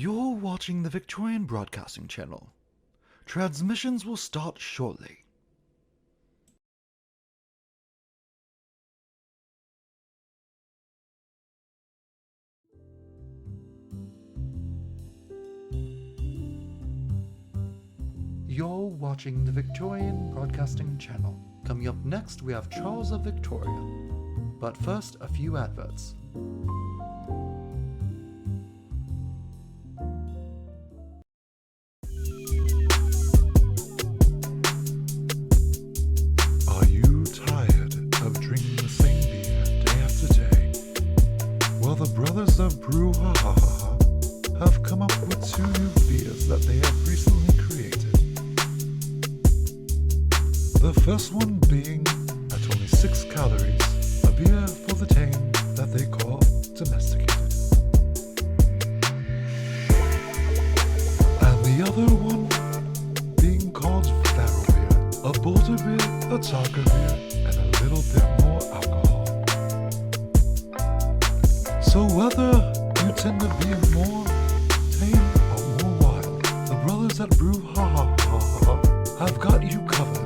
You're watching the Victorian Broadcasting Channel. Transmissions will start shortly. You're watching the Victorian Broadcasting Channel. Coming up next, we have Charles of Victoria. But first, a few adverts. Are you tired of drinking the same beer day after day? Well, the brothers of Brouhaha have come up with two new beers that they have recently created. The first one being, at only 6 calories, a beer for the tame that they call domesticated. And the other one being called feral beer, a bolder beer, a darker beer, and a little bit more alcohol. So whether you tend to be more tame or more wild, the brothers at Brouhaha have got you covered.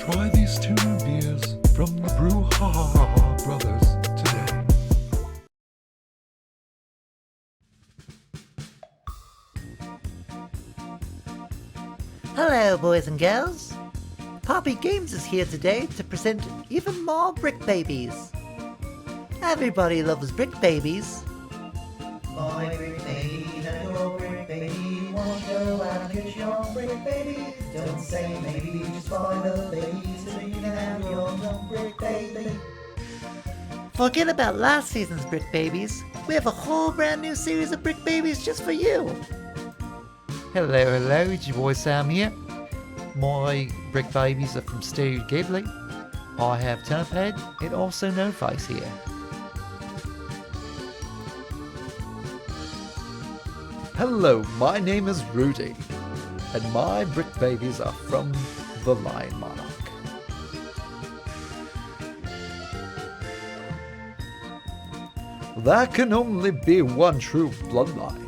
Try these two new beers from the Brouhaha brothers today. Hello, boys and girls. Poppy Games is here today to present even more Brick Babies. Everybody loves Brick Babies. My brick baby, and your brick baby, won't go out and get your brick baby. Don't say maybe, just buy the baby so you can have your own brick baby. Forget about last season's Brick Babies. We have a whole brand new series of Brick Babies just for you. Hello, it's your boy Sam here. My Brick Babies are from Studio Ghibli. I have Turniphead and also No Face here. Hello, my name is Rudy, and my brick babies are from the Lion Monarch. There can only be one true bloodline.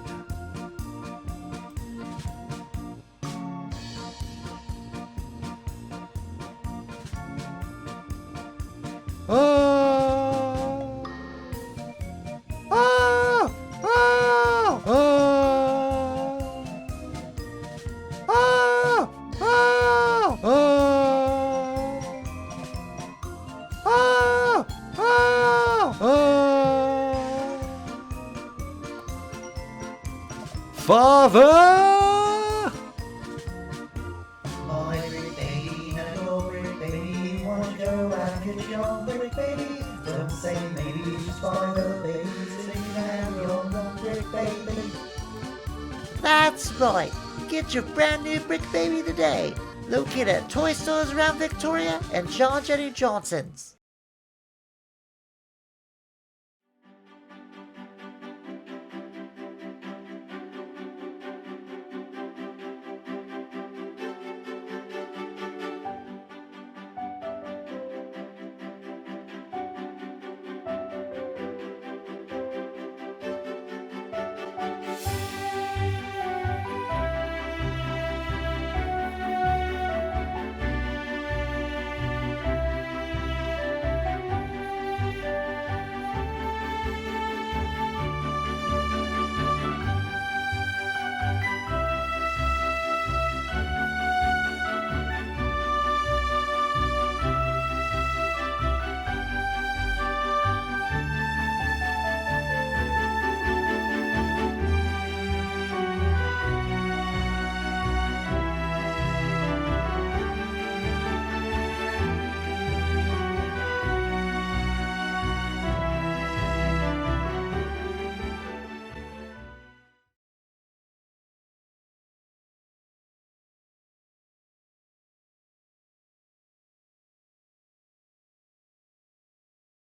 Father! My brick baby, and your brick baby, won't go out and get your brick baby. Don't say maybe, just buy the baby so you can have your own brick baby. That's right. Get your brand new Brick Baby today. Located at toy stores around Victoria and John Jenny Johnson's.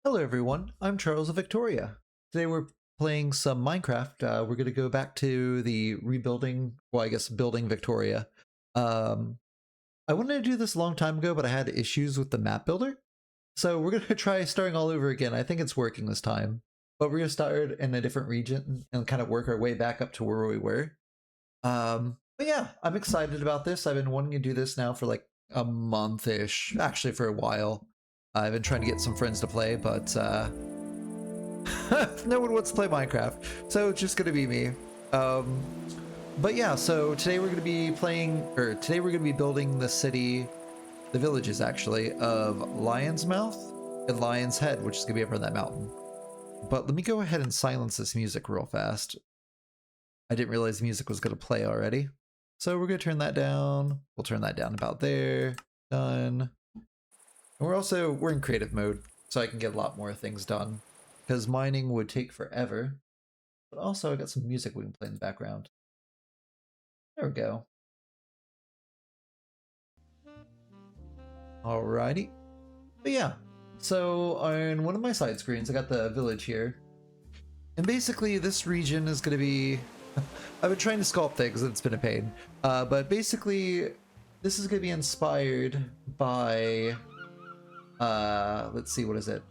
Hello everyone, I'm Charles of Victoria. Today we're playing some Minecraft. We're going to go back to the building Victoria. I wanted to do this a long time ago, but I had issues with the map builder. So we're going to try starting all over again. I think it's working this time. but we're gonna start in a different region and kind of work our way back up to where we were. But yeah, I'm excited about this. I've been wanting to do this now for like a month-ish, actually for a while. I've been trying to get some friends to play, but no one wants to play Minecraft, so it's just gonna be me. But yeah, so today we're gonna be today we're gonna be building the city, the villages actually, of Lyons Mouth and Lion's Head, which is gonna be up on that mountain. But let me go ahead and silence this music real fast. I didn't realize the music was gonna play already. So we're gonna turn that down. We'll turn that down about there. Done. And we're in creative mode, so I can get a lot more things done. Because mining would take forever. But also I got some music we can play in the background. There we go. Alrighty. But yeah, so on one of my side screens, I got the village here. And basically this region is going to be... I've been trying to sculpt things, it's been a pain. But basically, this is going to be inspired by... let's see, what is it?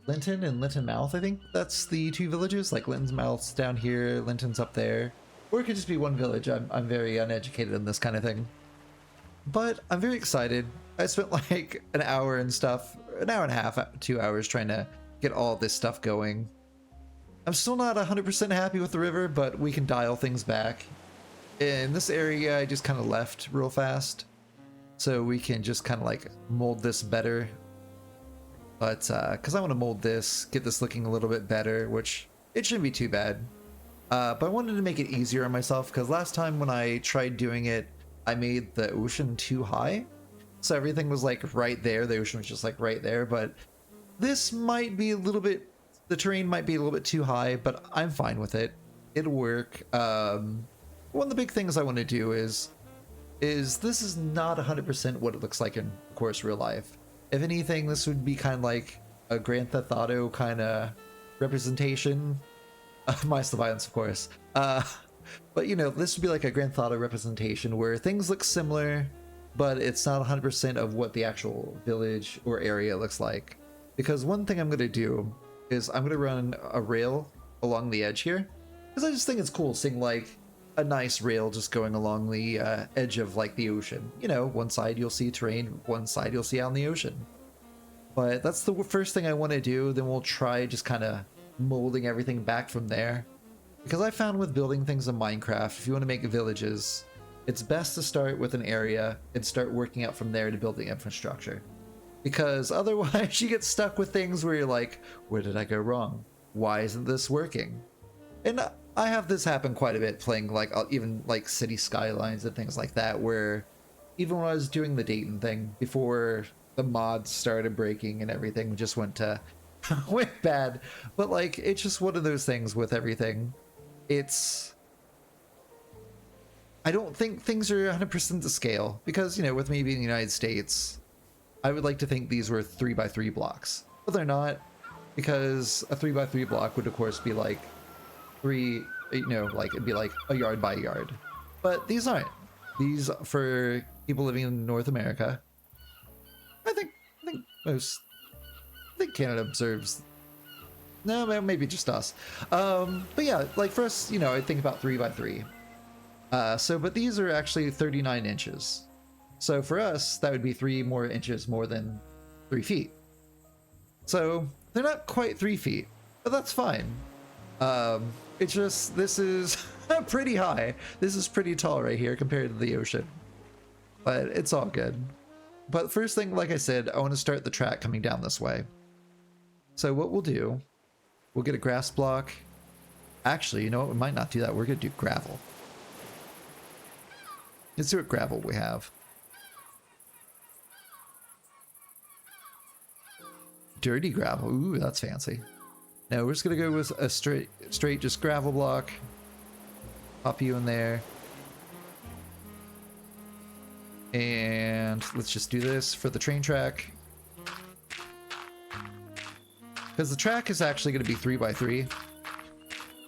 Lynton and Lynton Mouth, I think that's the two villages. Like Lynton's Mouth's down here, Lynton's up there. Or it could just be one village. I'm very uneducated in this kind of thing. But I'm very excited. I spent like an hour and stuff, an hour and a half, 2 hours trying to get all this stuff going. I'm still not 100% happy with the river, but we can dial things back. In this area, I just kind of left real fast. So we can just kind of like mold this better. But, because I want to mold this, get this looking a little bit better, which it shouldn't be too bad. But I wanted to make it easier on myself, because last time when I tried doing it, I made the ocean too high. So everything was like right there. The ocean was just like right there. But this might be a little bit, the terrain might be a little bit too high, but I'm fine with it. It'll work. One of the big things I want to do is this is not 100% what it looks like in, of course, real life. If anything, this would be kind of like a Grand Theft Auto kind of representation. Minus the violence, of course. But, you know, this would be like a Grand Theft Auto representation where things look similar, but it's not 100% of what the actual village or area looks like. Because one thing I'm going to do is I'm going to run a rail along the edge here. Because I just think it's cool seeing, like, a nice rail just going along the edge of, like, the ocean. You know, one side you'll see terrain, one side you'll see out in the ocean. But that's the first thing I want to do. Then we'll try just kind of molding everything back from there. Because I found with building things in Minecraft, if you want to make villages, it's best to start with an area and start working out from there to build the infrastructure. Because otherwise you get stuck with things where you're like, where did I go wrong? Why isn't this working? And I have this happen quite a bit playing like even like city skylines and things like that, where even when I was doing the Dayton thing before the mods started breaking and everything just went bad. But like, it's just one of those things with everything. I don't think things are 100% to scale because, you know, with me being in the United States, I would like to think these were 3x3 blocks, but they're not, because a 3x3 block would of course be like it'd be like a yard by yard, but these aren't. These, for people living in North America, I think Canada observes. No, maybe just us. But yeah, like for us, you know, I think about 3x3. But these are actually 39 inches. So for us, that would be 3 more inches more than 3 feet. So they're not quite 3 feet, but that's fine. It's just, this is pretty high. This is pretty tall right here compared to the ocean, but it's all good. But first thing, like I said, I want to start the track coming down this way. So what we'll do, we'll get a grass block. Actually, you know what? We might not do that. We're going to do gravel. Let's see what gravel we have. Dirty gravel. Ooh, that's fancy. Now we're just going to go with a straight just gravel block. Pop you in there. And let's just do this for the train track. Because the track is actually going to be 3x3.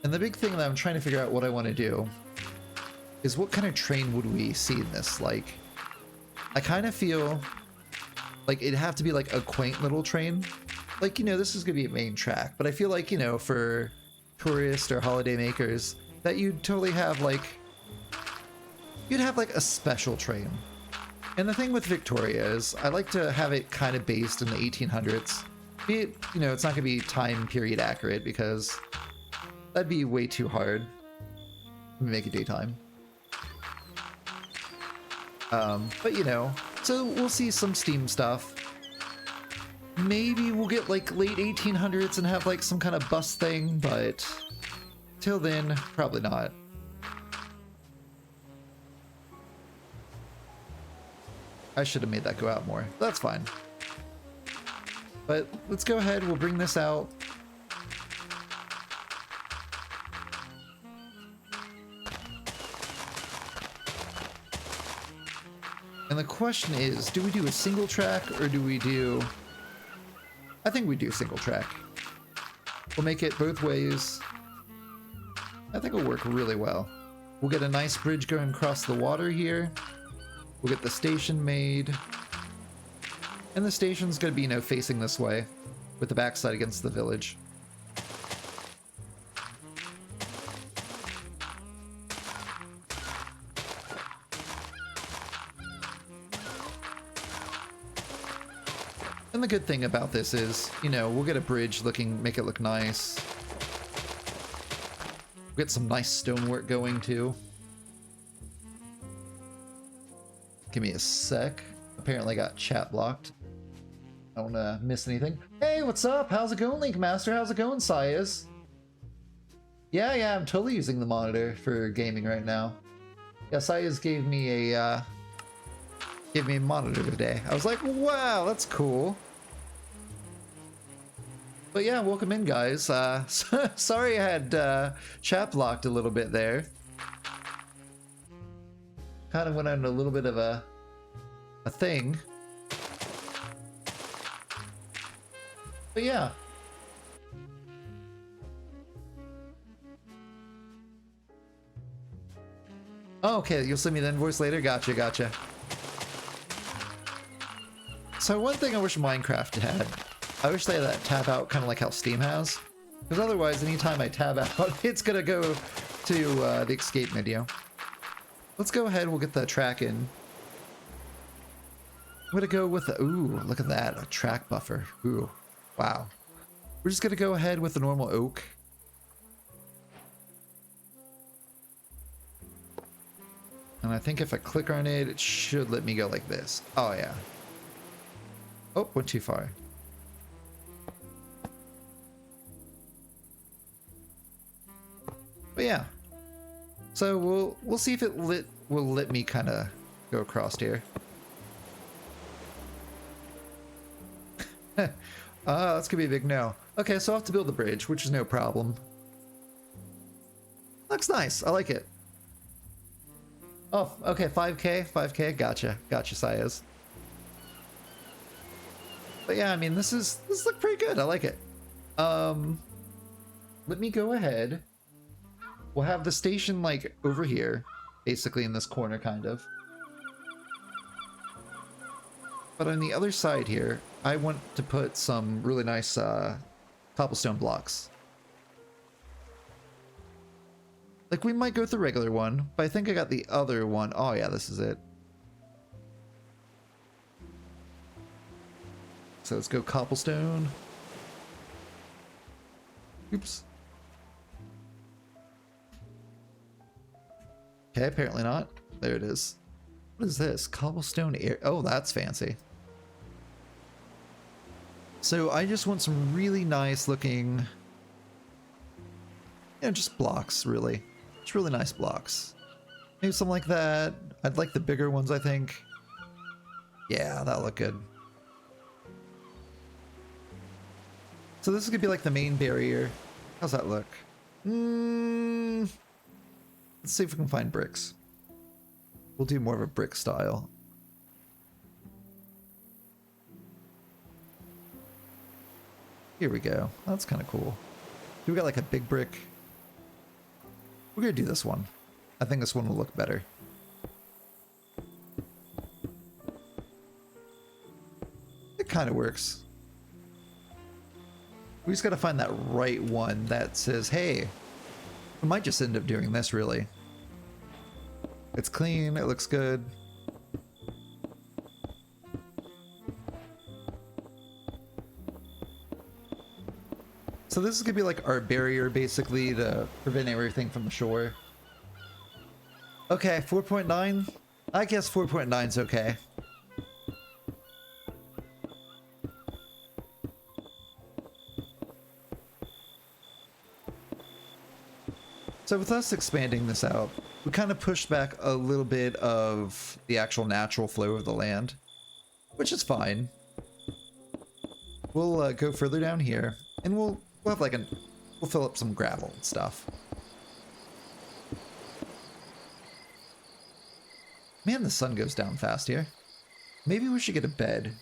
And the big thing that I'm trying to figure out what I want to do is what kind of train would we see in this? Like, I kind of feel like it'd have to be like a quaint little train. like, you know, this is gonna be a main track, but I feel like, you know, for tourists or holiday makers, that you'd totally have like, you'd have like a special train. And the thing with Victoria is I like to have it kind of based in the 1800s. Be it, you know, it's not gonna be time period accurate because that'd be way too hard. Let me make it daytime. But you know, so we'll see some Steam stuff. Maybe we'll get like late 1800s and have like some kind of bus thing, but till then, probably not. I should have made that go out more. That's fine. But let's go ahead, we'll bring this out. And the question is, do we do a single track or do we do... I think we do single track. We'll make it both ways. I think it'll work really well. We'll get a nice bridge going across the water here. We'll get the station made. And the station's gonna be, you know, facing this way with the backside against the village. And the good thing about this is, you know, we'll get a bridge looking, make it look nice. We'll get some nice stonework going too. Give me a sec. Apparently I got chat blocked. I don't wanna miss anything. Hey, what's up? How's it going, Link Master? How's it going, Sayas? Yeah, I'm totally using the monitor for gaming right now. Yeah, Sayas gave me a monitor today. I was like, wow, that's cool. But yeah, welcome in, guys. Sorry I had chat blocked a little bit there. Kind of went on a little bit of a thing. But yeah. Oh, okay, you'll send me the invoice later? Gotcha. So one thing I wish Minecraft had, I wish they had that tab out kind of like how Steam has. Because otherwise, anytime I tab out, it's gonna go to the escape menu. Let's go ahead, we'll get the track in. I'm gonna go with the, ooh, look at that, a track buffer. Ooh, wow. We're just gonna go ahead with the normal oak. And I think if I click on it, it should let me go like this. Oh yeah. Oh, went too far. But yeah. So we'll see if it will let me kind of go across here. That's gonna be a big no. Okay, so I'll have to build the bridge, which is no problem. Looks nice. I like it. Oh, okay, 5K, gotcha, Sayas. But yeah, I mean, this look pretty good. I like it. Let me go ahead. We'll have the station like over here, basically in this corner, kind of. But on the other side here, I want to put some really nice cobblestone blocks. Like, we might go with the regular one, but I think I got the other one. Oh yeah, this is it. So let's go cobblestone. Oops. Okay, apparently not. There it is. What is this? Cobblestone air. Oh, that's fancy. So I just want some really nice looking, you know, just blocks, really. Just really nice blocks. Maybe something like that. I'd like the bigger ones, I think. Yeah, that'll look good. So this is gonna be like the main barrier. How's that look? Let's see if we can find bricks. We'll do more of a brick style. Here we go. That's kind of cool. We got like a big brick. We're gonna do this one. I think this one will look better. It kind of works. We just gotta find that right one that says, hey, we might just end up doing this, really. It's clean, it looks good. So this is gonna be like our barrier, basically, to prevent everything from the shore. Okay, 4.9. I guess 4.9 is okay. So with us expanding this out, we kind of pushed back a little bit of the actual natural flow of the land, which is fine. We'll go further down here, and we'll have like we'll fill up some gravel and stuff. Man, the sun goes down fast here. Maybe we should get a bed.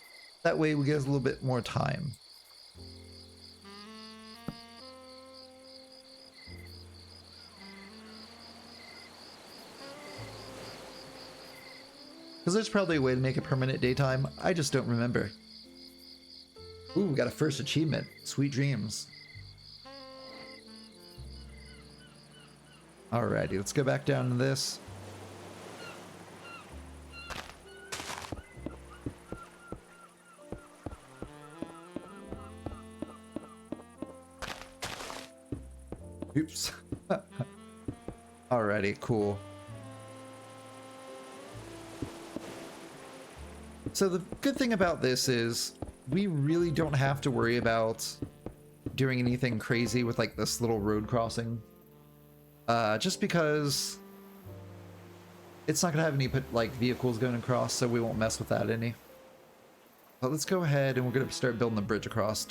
That way we get a little bit more time. Because there's probably a way to make it permanent daytime. I just don't remember. Ooh, we got a first achievement. Sweet dreams. Alrighty, let's go back down to this. Oops. Alrighty, cool. So the good thing about this is we really don't have to worry about doing anything crazy with like this little road crossing. Just because it's not gonna have any like vehicles going across, so we won't mess with that any. But let's go ahead and we're gonna start building the bridge across.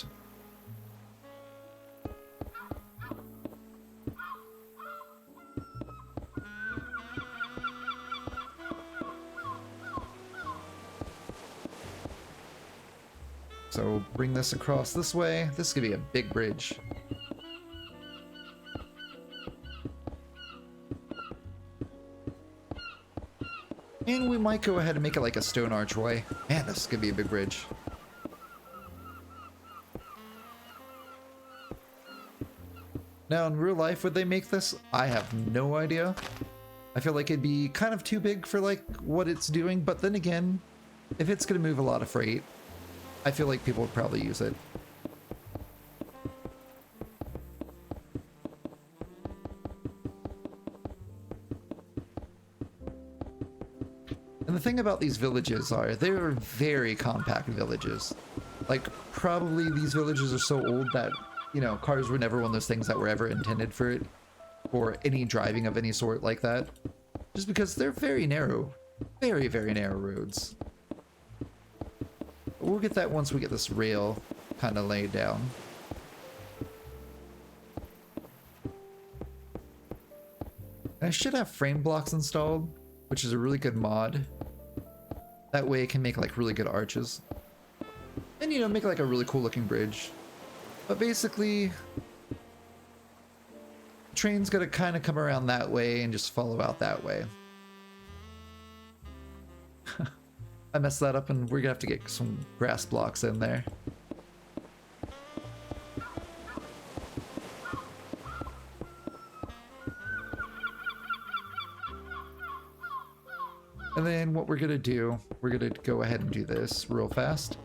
So bring this across this way. This is gonna be a big bridge. And we might go ahead and make it like a stone archway. Man, this is gonna be a big bridge. Now, in real life, would they make this? I have no idea. I feel like it'd be kind of too big for like what it's doing, but then again, if it's gonna move a lot of freight, I feel like people would probably use it. And the thing about these villages are, they're very compact villages. Like, probably these villages are so old that, you know, cars were never one of those things that were ever intended for it, or any driving of any sort like that. Just because they're very narrow. Very, very narrow roads. We'll get that once we get this rail kind of laid down. And I should have frame blocks installed, which is a really good mod. That way it can make like really good arches. And, you know, make like a really cool looking bridge. But basically, the train's gonna kind of come around that way and just follow out that way. I messed that up and we're gonna have to get some grass blocks in there. And then what we're gonna do, we're gonna go ahead and do this real fast.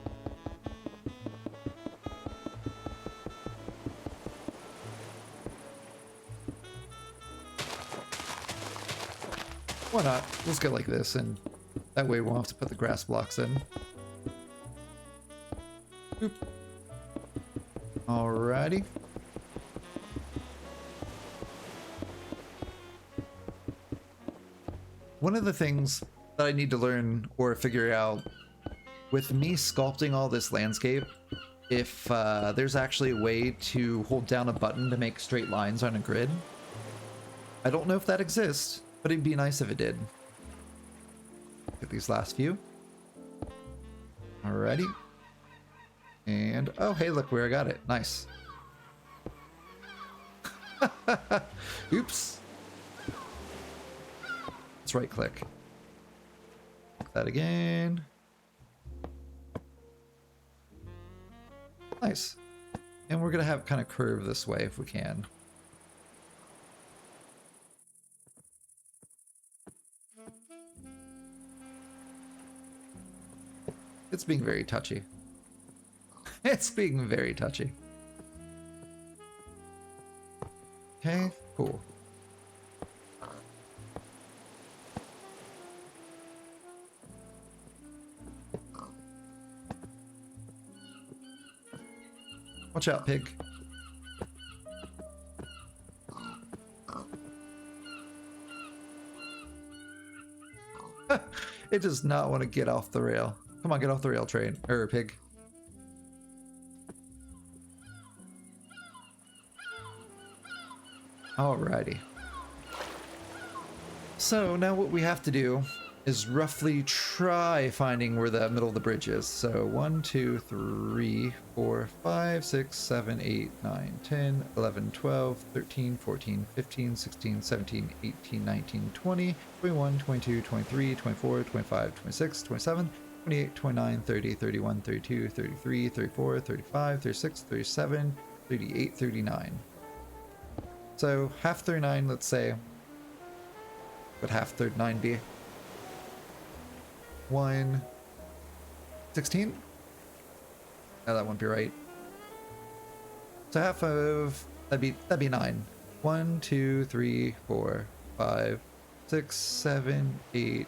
Why not? Let's go like this, and that way we won't have to put the grass blocks in. Oop. Alrighty. One of the things that I need to learn or figure out with me sculpting all this landscape, if there's actually a way to hold down a button to make straight lines on a grid. I don't know if that exists, but it'd be nice if it did. Get these last few. Alrighty. And, oh, hey, look where I got it. Nice. Oops. Let's right click. Click that again. Nice. And we're going to have kind of curve this way if we can. It's being very touchy. It's being very touchy. Okay, cool. Watch out, pig. It does not want to get off the rail. Come on, get off the rail, train. Or pig. Alrighty. So now what we have to do is roughly try finding where the middle of the bridge is. So 1, 2, 3, 4, 5, 6, 7, 8, 9, 10, 11, 12, 13, 14, 15, 16, 17, 18, 19, 20, 21, 22, 23, 24, 25, 26, 27, 28, 29, 30, 31, 32, 33, 34, 35, 36, 37, 38, 39. So half 39, let's say. Would half 39 be? 1, 16? No, that won't be right. So half of that'd be 9. 1, 2, 3, 4, 5, 6, 7, 8.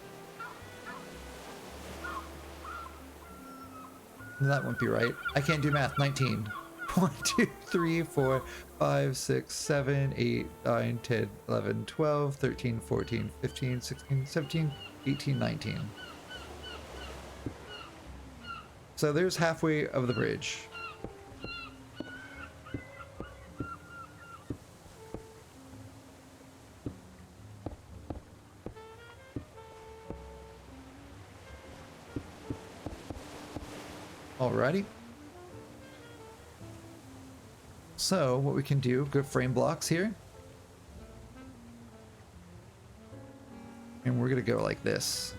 No, that won't be right. I can't do math. 19. 1, 2, 3, 4, 5, 6, 7, 8, 9, 10, 11, 12, 13, 14, 15, 16, 17, 18, 19. So there's halfway of the bridge. Alrighty. So what we can do, good frame blocks here. And we're gonna go like this.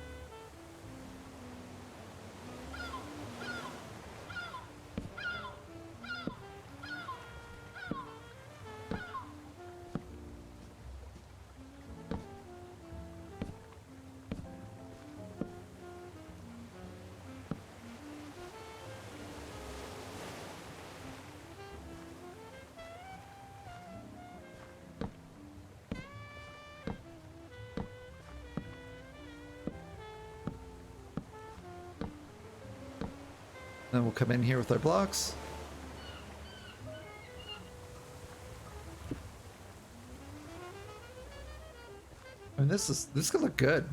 Then we'll come in here with our blocks. I mean, this could look good.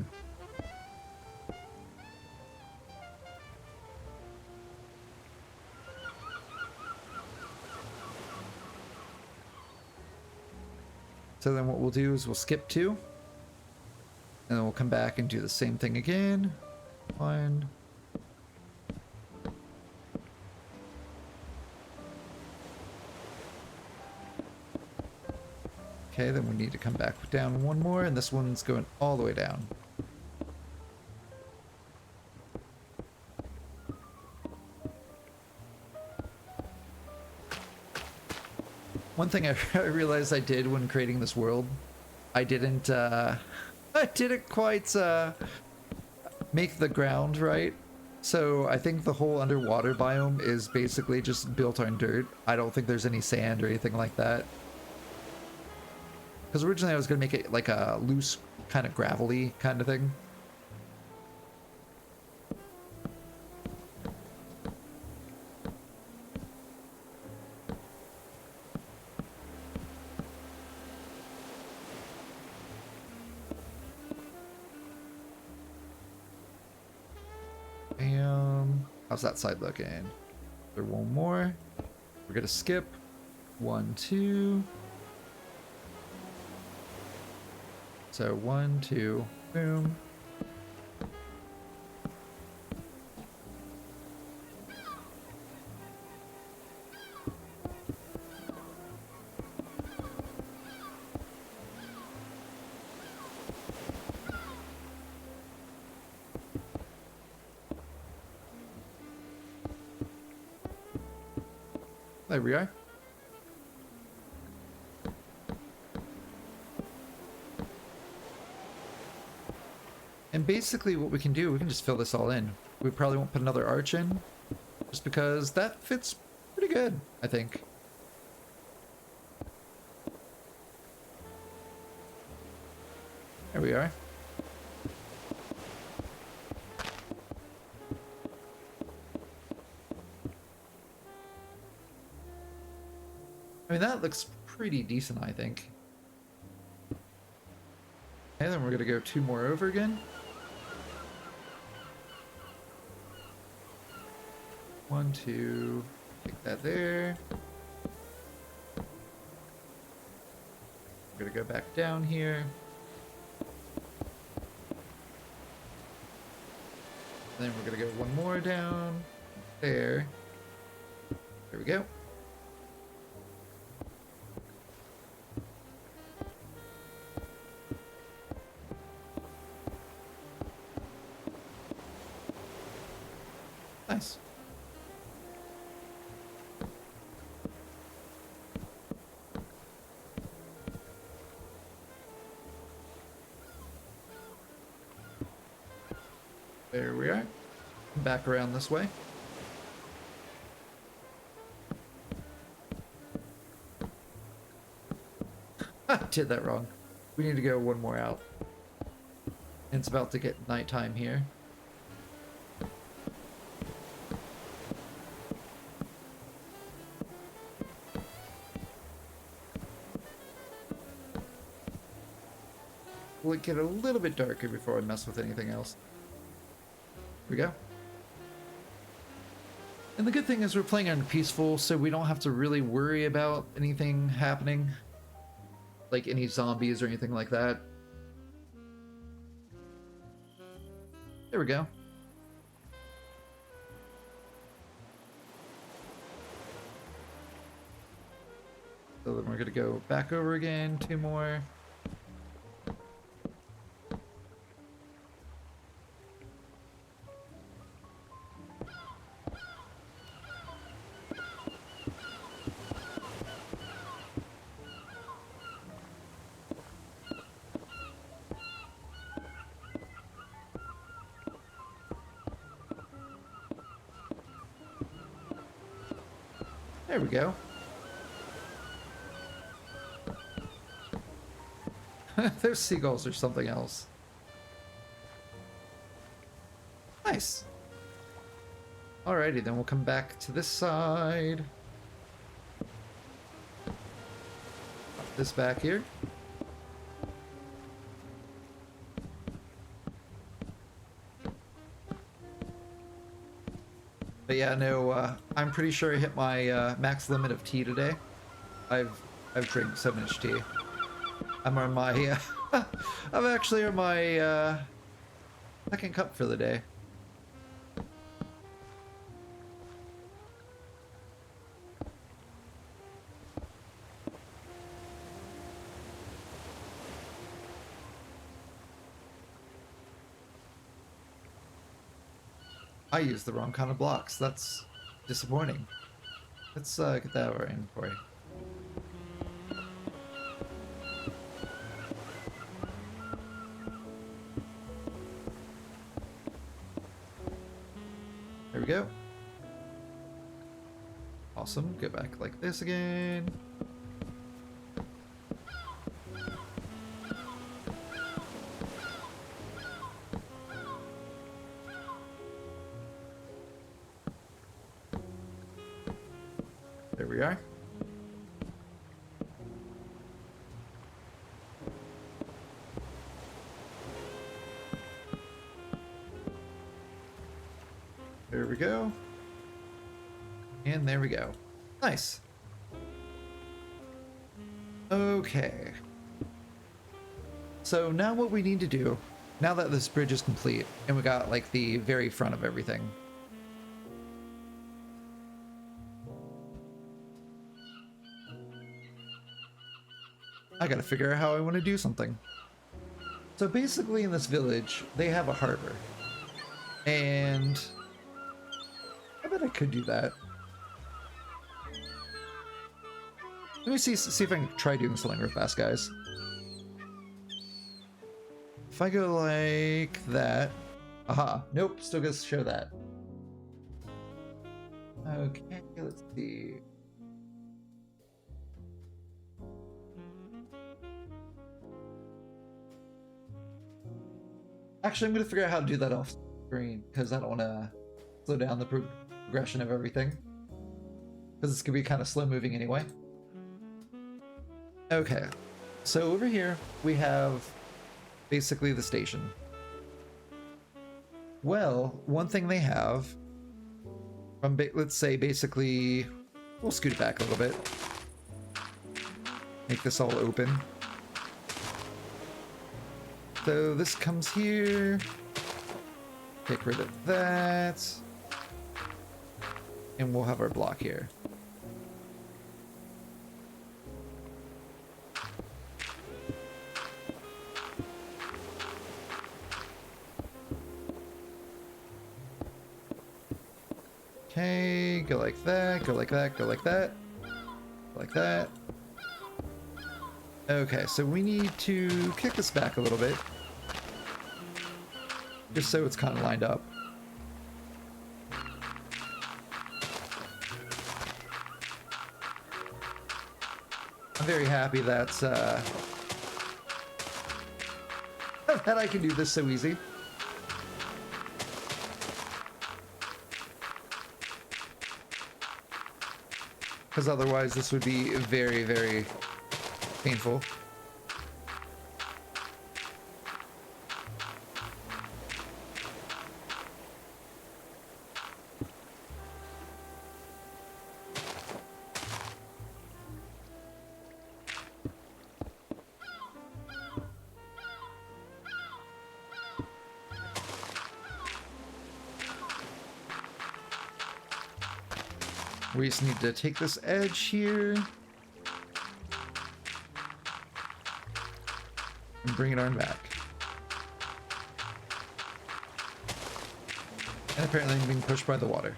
So then what we'll do is we'll skip 2. And then we'll come back and do the same thing again. 1. Okay, then we need to come back down 1 more, and this one's going all the way down. One thing I realized I did when creating this world, I didn't quite make the ground right. So I think the whole underwater biome is basically just built on dirt. I don't think there's any sand or anything like that. Because originally I was going to make it like a loose, kind of gravelly kind of thing. How's that side looking? There one more. We're going to skip. 1, 2. So 1, 2, boom. There we are. And basically what we can do, we can just fill this all in. We probably won't put another arch in, just because that fits pretty good, I think. There we are. I mean, that looks pretty decent, I think. And then we're gonna go 2 more over again. 1, 2, take that there. We're gonna go back down here. And then we're gonna go 1 more down there. There we go. Nice. There we are. Back around this way. Did that wrong. We need to go 1 more out. It's about to get nighttime here. Will it get a little bit darker before I mess with anything else? Here we go. And the good thing is we're playing on peaceful, so we don't have to really worry about anything happening. Like any zombies or anything like that. There we go. So then we're gonna go back over again, 2 more. There we go. Those seagulls or something else. Nice. Alrighty, then we'll come back to this side. Pop this back here. But yeah, no, I'm pretty sure I hit my max limit of tea today. I've drank so much tea. I'm on my I'm actually on my 2nd cup for the day. I used the wrong kind of blocks. That's disappointing. Let's get that over inventory. There we go. Awesome. Go back like this again. There we are. There we go. And there we go. Nice. Okay. So now what we need to do, now that this bridge is complete, and we got like the very front of everything, I gotta figure out how I want to do something. So basically in this village, they have a harbor. And I bet I could do that. Let me see if I can try doing something real fast, guys. if I go like that, aha, nope, still gonna show that. Okay, let's see. Actually, I'm gonna figure out how to do that off screen because I don't want to slow down the progression of everything, because it's gonna be kind of slow moving anyway. Okay, so over here we have basically the station. Well, one thing they have from let's say basically, we'll scoot it back a little bit, make this all open. So this comes here, get rid of that, and we'll have our block here. Okay, go like that, go like that, go like that, go like that. Okay, so we need to kick this back a little bit, just so it's kind of lined up. I'm very happy that that I can do this so easy. Because otherwise this would be very, very painful. We just need to take this edge here and bring it on back. And apparently I'm being pushed by the water.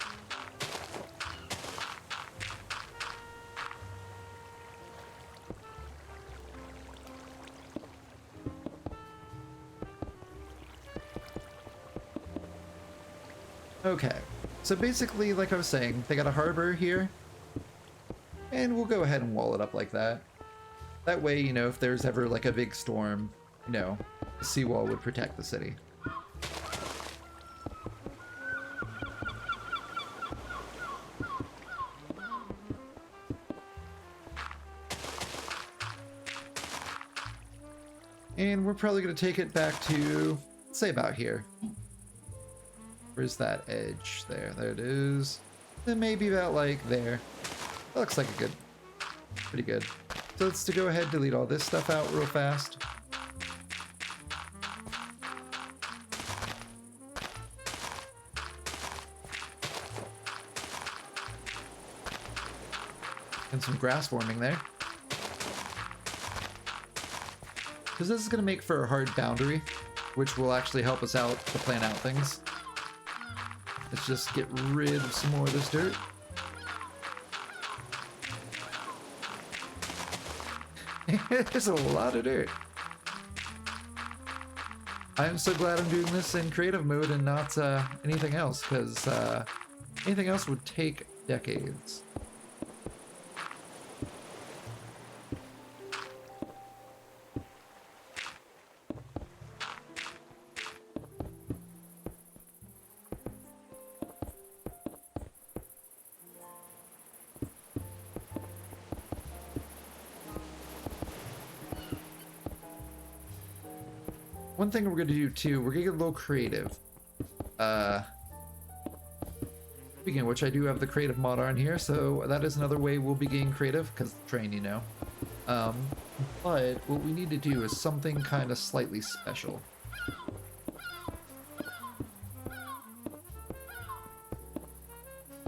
Okay. So basically, like I was saying, they got a harbor here, and we'll go ahead and wall it up like that. That way, you know, if there's ever like a big storm, you know, the seawall would protect the city. And we're probably going to take it back to, say, about here. Where's that edge? There it is. Then maybe about like there. That looks like a good, pretty good. So let's go ahead and delete all this stuff out real fast. And some grass forming there. Because this is going to make for a hard boundary, which will actually help us out to plan out things. Let's just get rid of some more of this dirt. There's a lot of dirt. I'm so glad I'm doing this in creative mode and not anything else, because anything else would take decades. One thing we're going to do too, we're going to get a little creative. Speaking of which, I do have the creative mod on here, so that is another way we'll be getting creative, because the train, you know. But what we need to do is something kind of slightly special.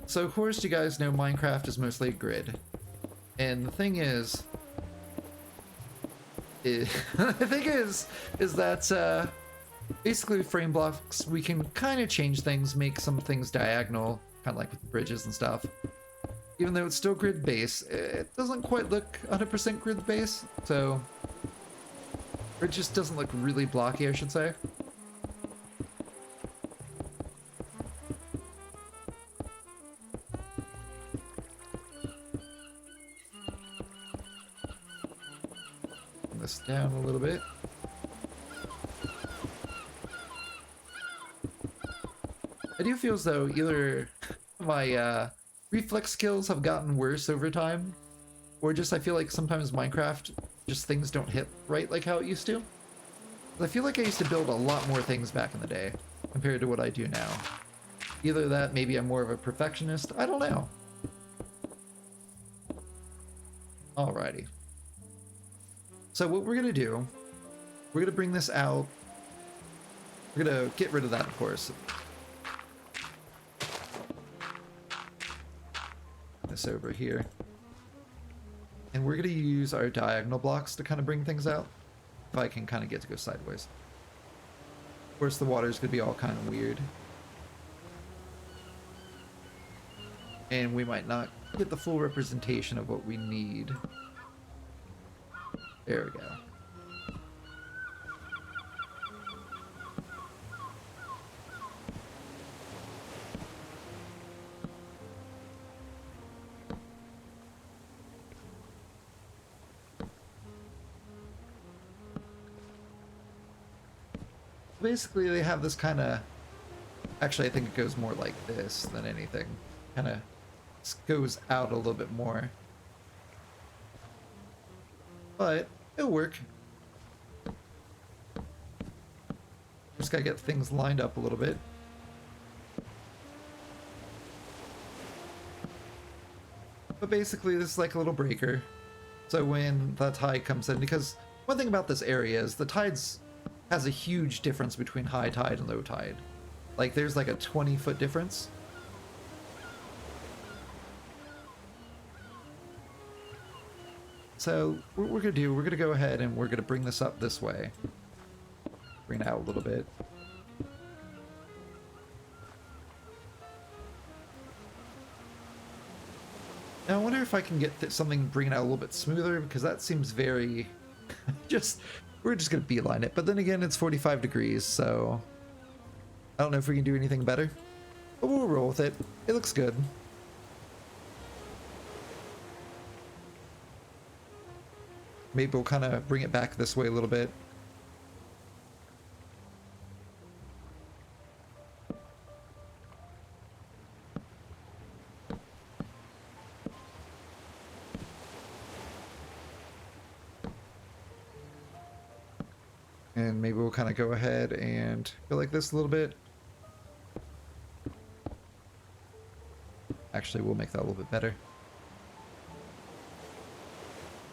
So of course you guys know Minecraft is mostly a grid. And the thing is that basically with frame blocks we can kind of change things, make some things diagonal, kind of like with the bridges and stuff. Even though it's still grid base, it doesn't quite look 100% grid base, so Or it just doesn't look really blocky, I should say. Bring this down a little bit. I do feel as though either my reflex skills have gotten worse over time, or just I feel like sometimes Minecraft, just things don't hit right like how it used to. I feel like I used to build a lot more things back in the day compared to what I do now. Either that, maybe I'm more of a perfectionist, I don't know. Alrighty. So what we're gonna do, we're gonna bring this out. We're gonna get rid of that, of course. This over here. And we're gonna use our diagonal blocks to kind of bring things out. If I can kind of get to go sideways. Of course, the water is gonna be all kind of weird. And we might not get the full representation of what we need. There we go. Basically, they have this kind of... Actually, I think it goes more like this than anything. Kind of goes out a little bit more. But it'll work. Just gotta get things lined up a little bit. But basically, this is like a little breaker. So when the tide comes in, because one thing about this area is the tides has a huge difference between high tide and low tide. Like there's like a 20-foot difference. So what we're gonna do, we're gonna go ahead and we're gonna bring this up this way. Bring it out a little bit. Now I wonder if I can get something bring it out a little bit smoother, because that seems very we're just gonna beeline it. But then again, it's 45 degrees, so I don't know if we can do anything better. But we'll roll with it. It looks good. Maybe we'll kind of bring it back this way a little bit. And maybe we'll kind of go ahead and go like this a little bit. Actually, we'll make that a little bit better.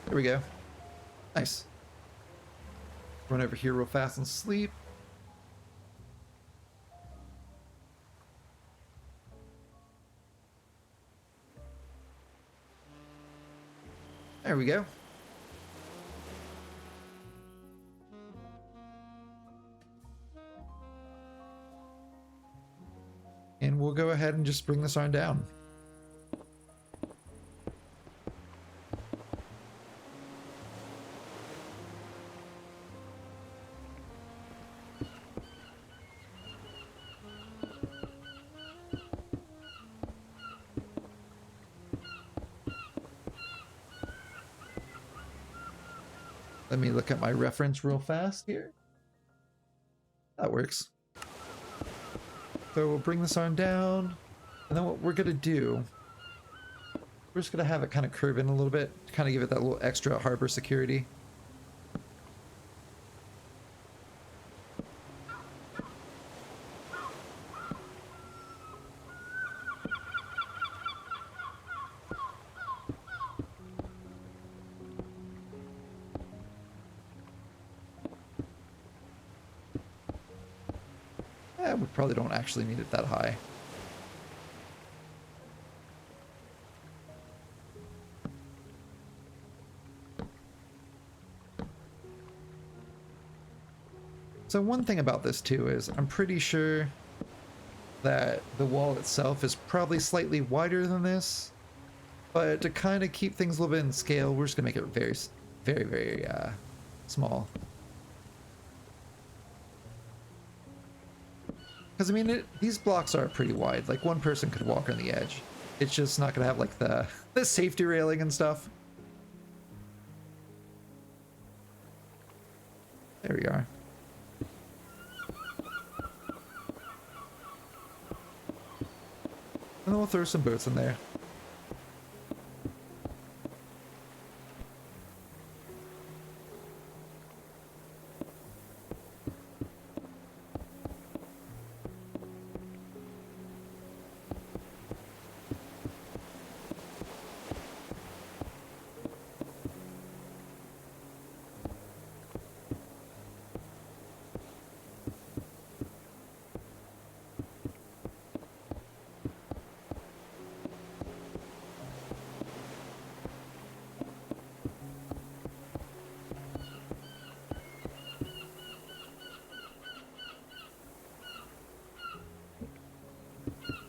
There we go. Nice. Run over here real fast and sleep. There we go. And we'll go ahead and just bring this on down. Let me look at my reference real fast here. That works. So we'll bring this arm down, and then what we're gonna do, we're just gonna have it kind of curve in a little bit to kind of give it that little extra harbor security. We probably don't actually need it that high. So one thing about this too is I'm pretty sure that the wall itself is probably slightly wider than this, but to kind of keep things a little bit in scale, we're just gonna make it very, very, very small. Because I mean, these blocks are pretty wide. Like one person could walk on the edge. It's just not gonna have like the the safety railing and stuff. There we are. And then we'll throw some boats in there.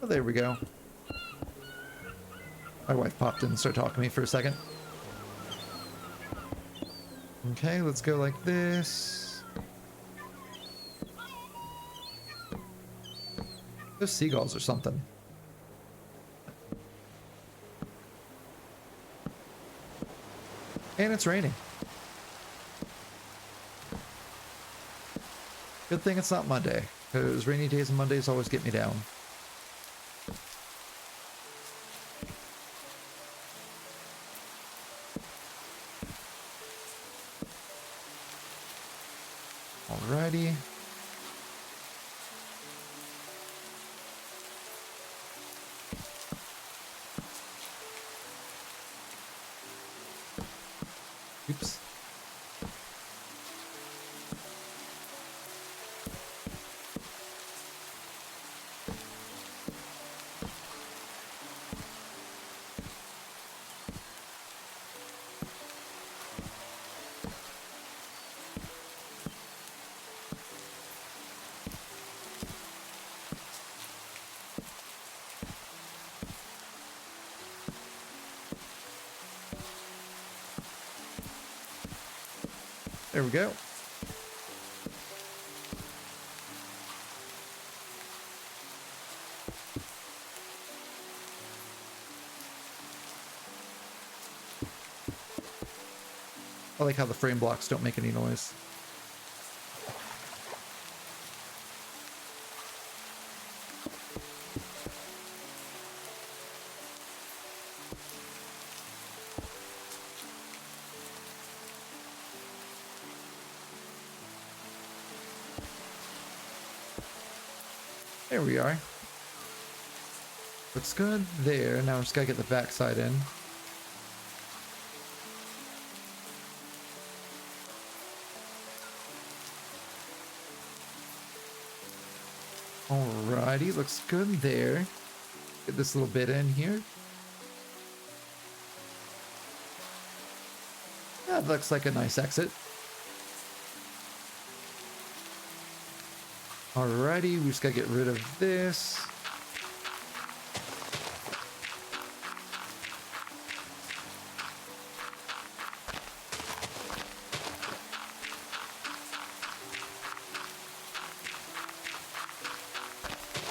Oh, there we go. My wife popped in and started talking to me for a second. Okay, let's go like this. Those seagulls or something. And it's raining. Good thing it's not Monday, because rainy days and Mondays always get me down. Alrighty. Oops. There we go. I like how the frame blocks don't make any noise. There we are. Looks good there. Now we just gotta get the backside in. Alrighty, looks good there. Get this little bit in here. That looks like a nice exit. Alrighty, we just gotta get rid of this.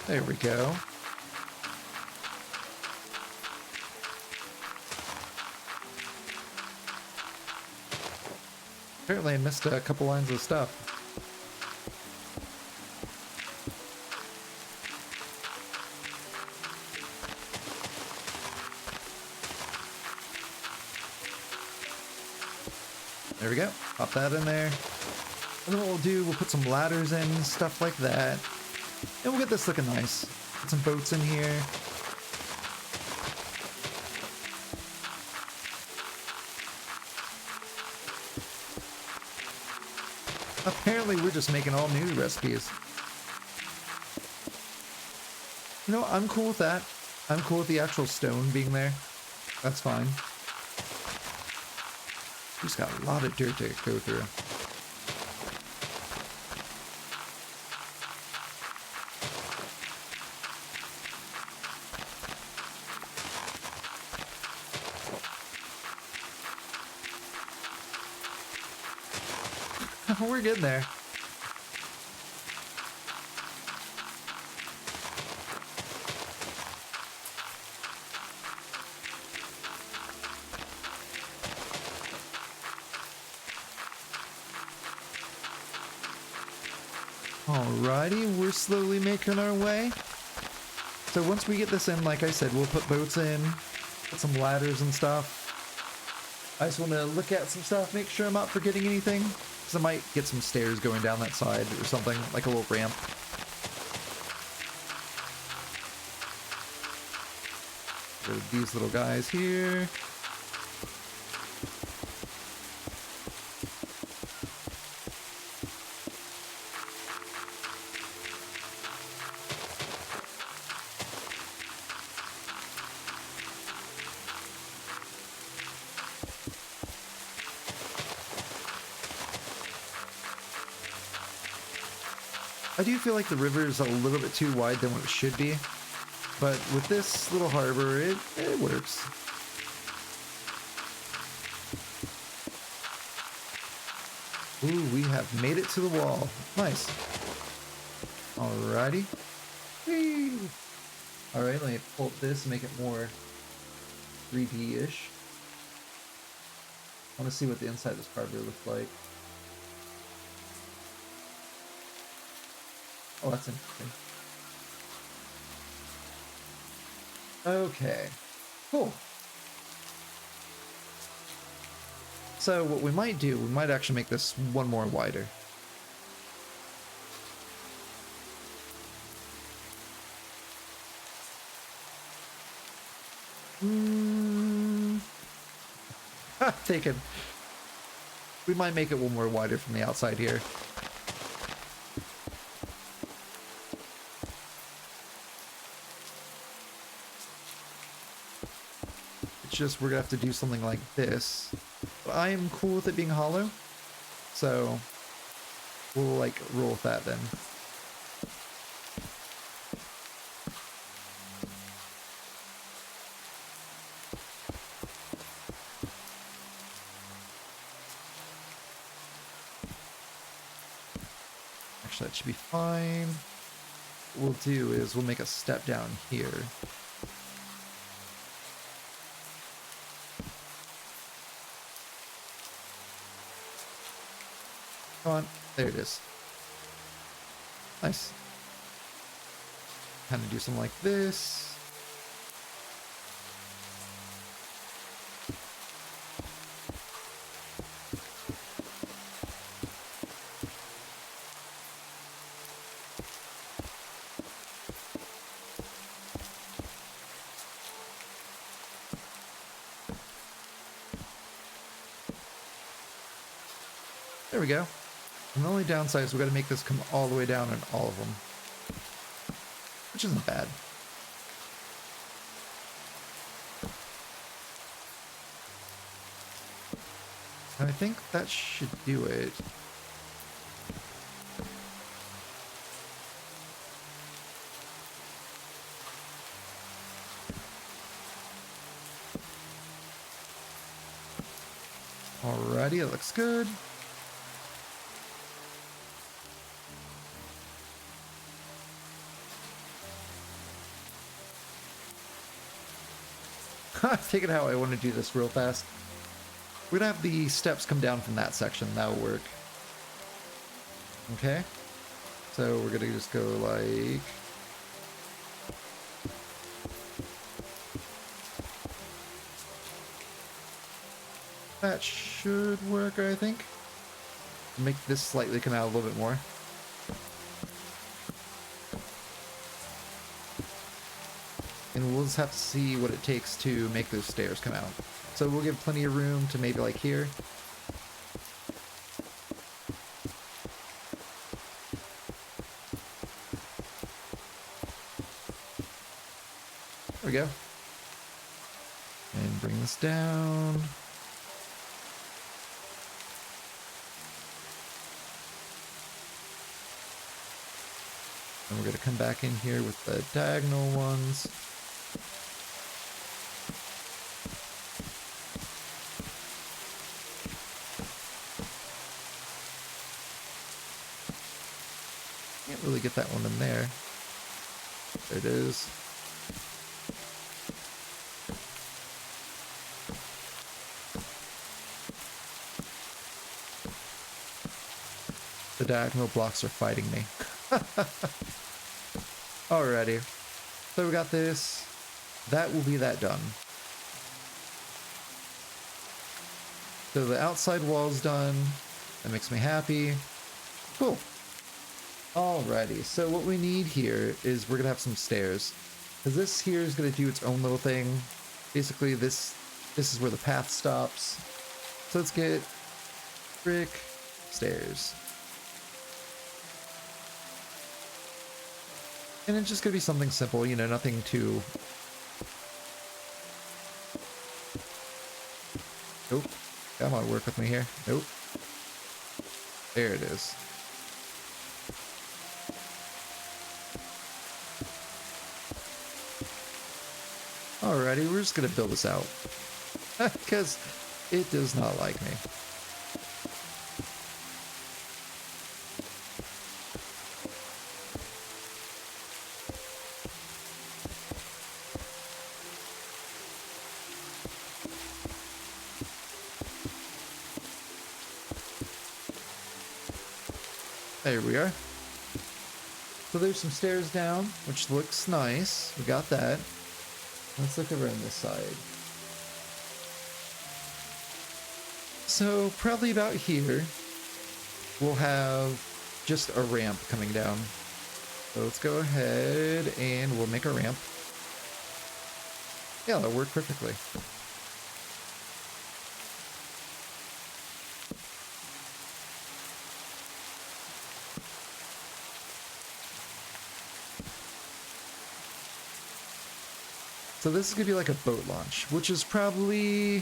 There we go. Apparently I missed a couple lines of stuff. There we go. Pop that in there. And then what we'll do, we'll put some ladders in, stuff like that. And we'll get this looking nice. Put some boats in here. Apparently we're just making all new recipes. You know, I'm cool with that. I'm cool with the actual stone being there. That's fine. We just got a lot of dirt to go through. We're getting there. Alrighty, we're slowly making our way. So once we get this in, like I said, we'll put boats in, put some ladders and stuff. I just want to look at some stuff, make sure I'm not forgetting anything, because I might get some stairs going down that side or something, like a little ramp. Go to these little guys here. I do feel like the river is a little bit too wide than what it should be, but with this little harbor, it works. Ooh, we have made it to the wall. Nice. Alrighty. Whee! Alright, let me pull up this and make it more 3D-ish. I want to see what the inside of this harbor looks like. Oh, that's interesting. Okay, cool. So what we might do, we might actually make this one more wider. Taken. We might make it one more wider from the outside here. It's just we're gonna have to do something like this. But I am cool with it being hollow, so we'll like roll with that then. Actually, that should be fine. What we'll do is we'll make a step down here. Come on, there it is. Nice. Kind of do something like this. There we go. And the only downside is we've got to make this come all the way down in all of them. Which isn't bad. And I think that should do it. Alrighty, it looks good. Take it how I want to do this real fast. We're gonna have the steps come down from that section. That'll work. Okay. So we're gonna just go like... That should work, I think. Make this slightly come out a little bit more. And we'll just have to see what it takes to make those stairs come out. So we'll give plenty of room to maybe like here. There we go. And bring this down. And we're going to come back in here with the diagonal ones. Can't really get that one in there. There it is. The diagonal blocks are fighting me. Alrighty. So we got this. That will be that done. So the outside wall's done. That makes me happy. Cool. Alrighty. So what we need here is we're going to have some stairs. Because this here is going to do its own little thing. Basically, this is where the path stops. So let's get brick stairs. And it's just going to be something simple, you know, nothing too... Nope. Come on, work with me here. Nope. There it is. Alrighty, we're just going to build this out. Because it does not like me. There we are. So there's some stairs down, which looks nice. We got that. Let's look over on this side. So probably about here, we'll have just a ramp coming down. So let's go ahead and we'll make a ramp. Yeah, that'll work perfectly. So this is going to be like a boat launch, which is probably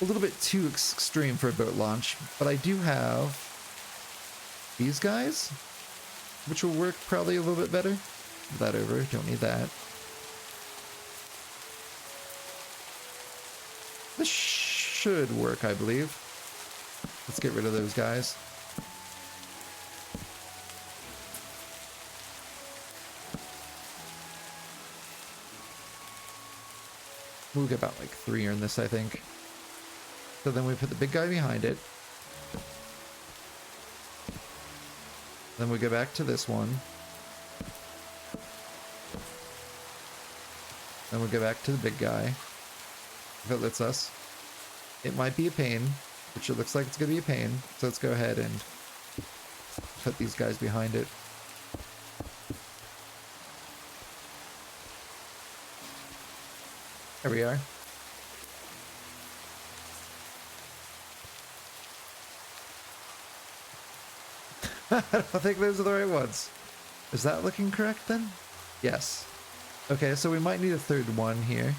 a little bit too extreme for a boat launch, but I do have these guys, which will work probably a little bit better. Move that over, don't need that. This should work, I believe. Let's get rid of those guys. We'll get about like 3 in this, I think. So then we put the big guy behind it. Then we go back to this one. Then we go back to the big guy. If it lets us. It might be a pain, which it looks like it's going to be a pain. So let's go ahead and put these guys behind it. There we are. I don't think those are the right ones. Is that looking correct then? Yes. Okay, so we might need a third one here.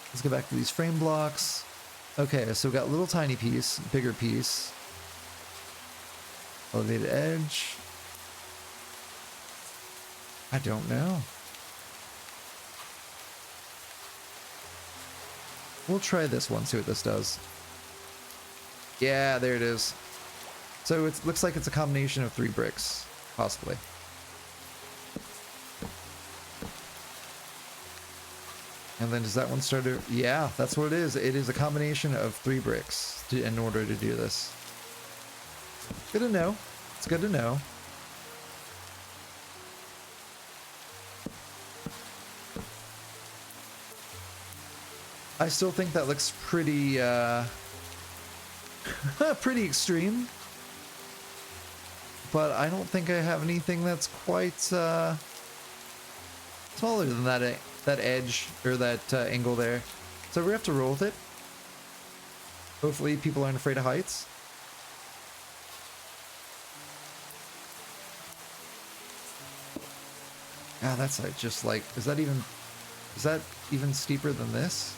Let's go back to these frame blocks. Okay, so we got a little tiny piece, bigger piece. Elevated edge. I don't know. We'll try this one, see what this does. Yeah, there it is. So it looks like it's a combination of 3 bricks, possibly. And then does that one start to... Yeah, that's what it is. It is a combination of 3 bricks in order to do this. Good to know. It's good to know. I still think that looks pretty, pretty extreme. But I don't think I have anything that's quite, smaller than that edge, or that, angle there. So we have to roll with it. Hopefully people aren't afraid of heights. Ah, that's like, just like, is that even steeper than this?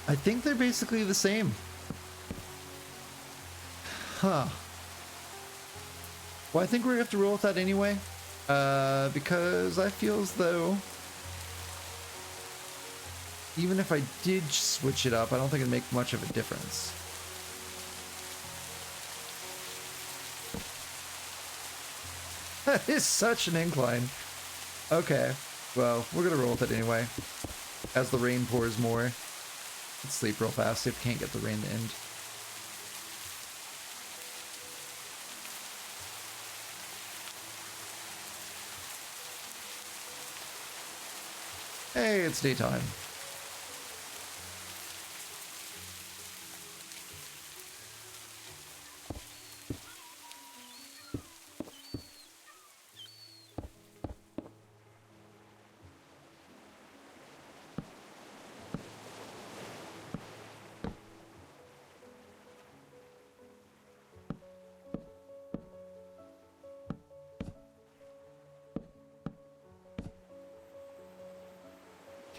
I think they're basically the same. Huh. Well, I think we're gonna have to roll with that anyway. Because I feel as though even if I did switch it up, I don't think it'd make much of a difference. That is such an incline. Okay, well, we're gonna roll with it anyway. As the rain pours more. Let's sleep real fast, see if we can't get the rain to end. Hey, it's daytime.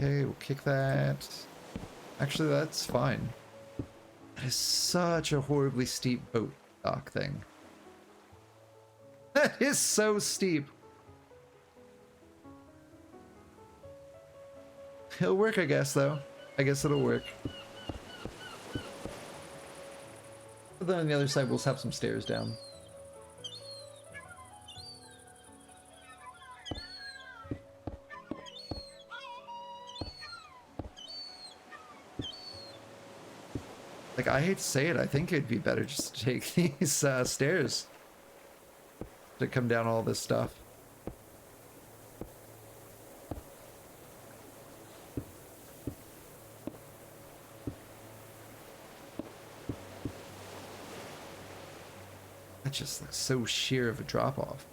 Okay, we'll kick that. Actually, that's fine. That is such a horribly steep boat dock thing. That is so steep. It'll work, I guess, though. I guess it'll work. But then on the other side, we'll have some stairs down. Like, I hate to say it, I think it'd be better just to take these stairs to come down all this stuff. That just looks so sheer of a drop-off.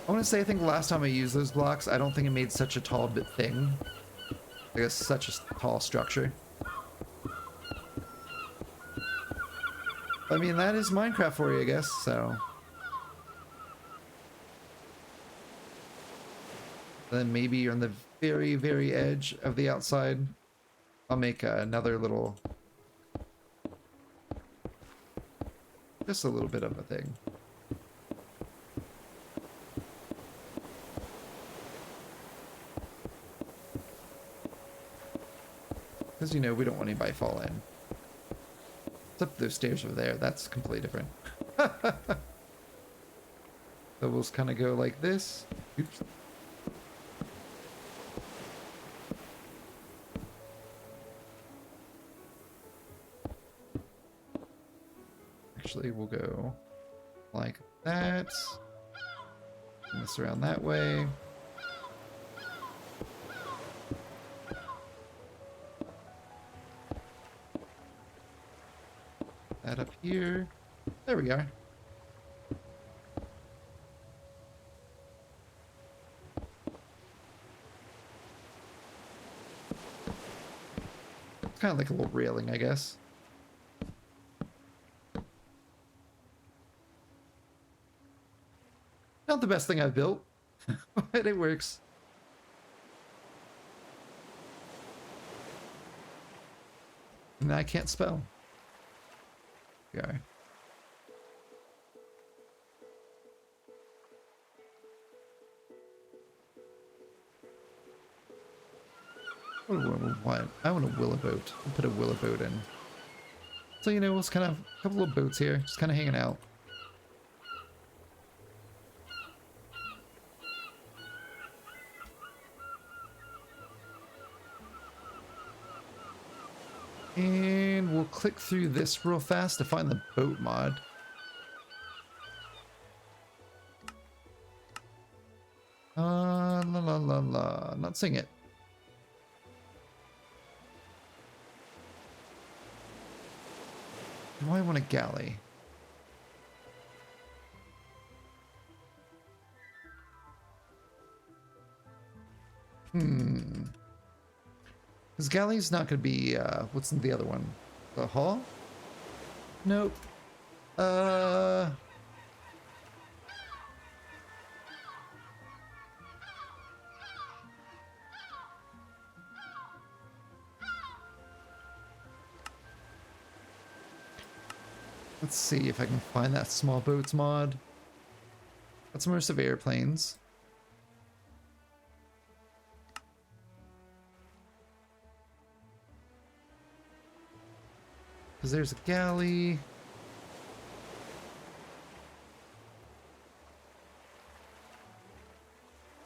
I want to say, I think last time I used those blocks, I don't think it made such a tall thing. I guess such a tall structure. I mean, that is Minecraft for you, I guess, so. Then maybe you're on the very, very edge of the outside. I'll make another little... just a little bit of a thing. Because, you know, we don't want anybody to fall in. Except those stairs over there, that's completely different. So we'll just kind of go like this. Oops. Actually, we'll go like that. Bring this around that way. That up here. There we are. It's kind of like a little railing, I guess. Not the best thing I've built, but it works. And I can't spell. Go. What? I want a willow boat. I'll put a willow boat in. So, you know, it's kind of a couple of boats here, just kind of hanging out. And we'll click through this real fast to find the boat mod. La la la la. Not seeing it. Do I want a galley? Because galley's not going to be, what's the other one? The hall? Nope. Let's see if I can find that small boats mod. That's immersive airplanes. Because there's a galley.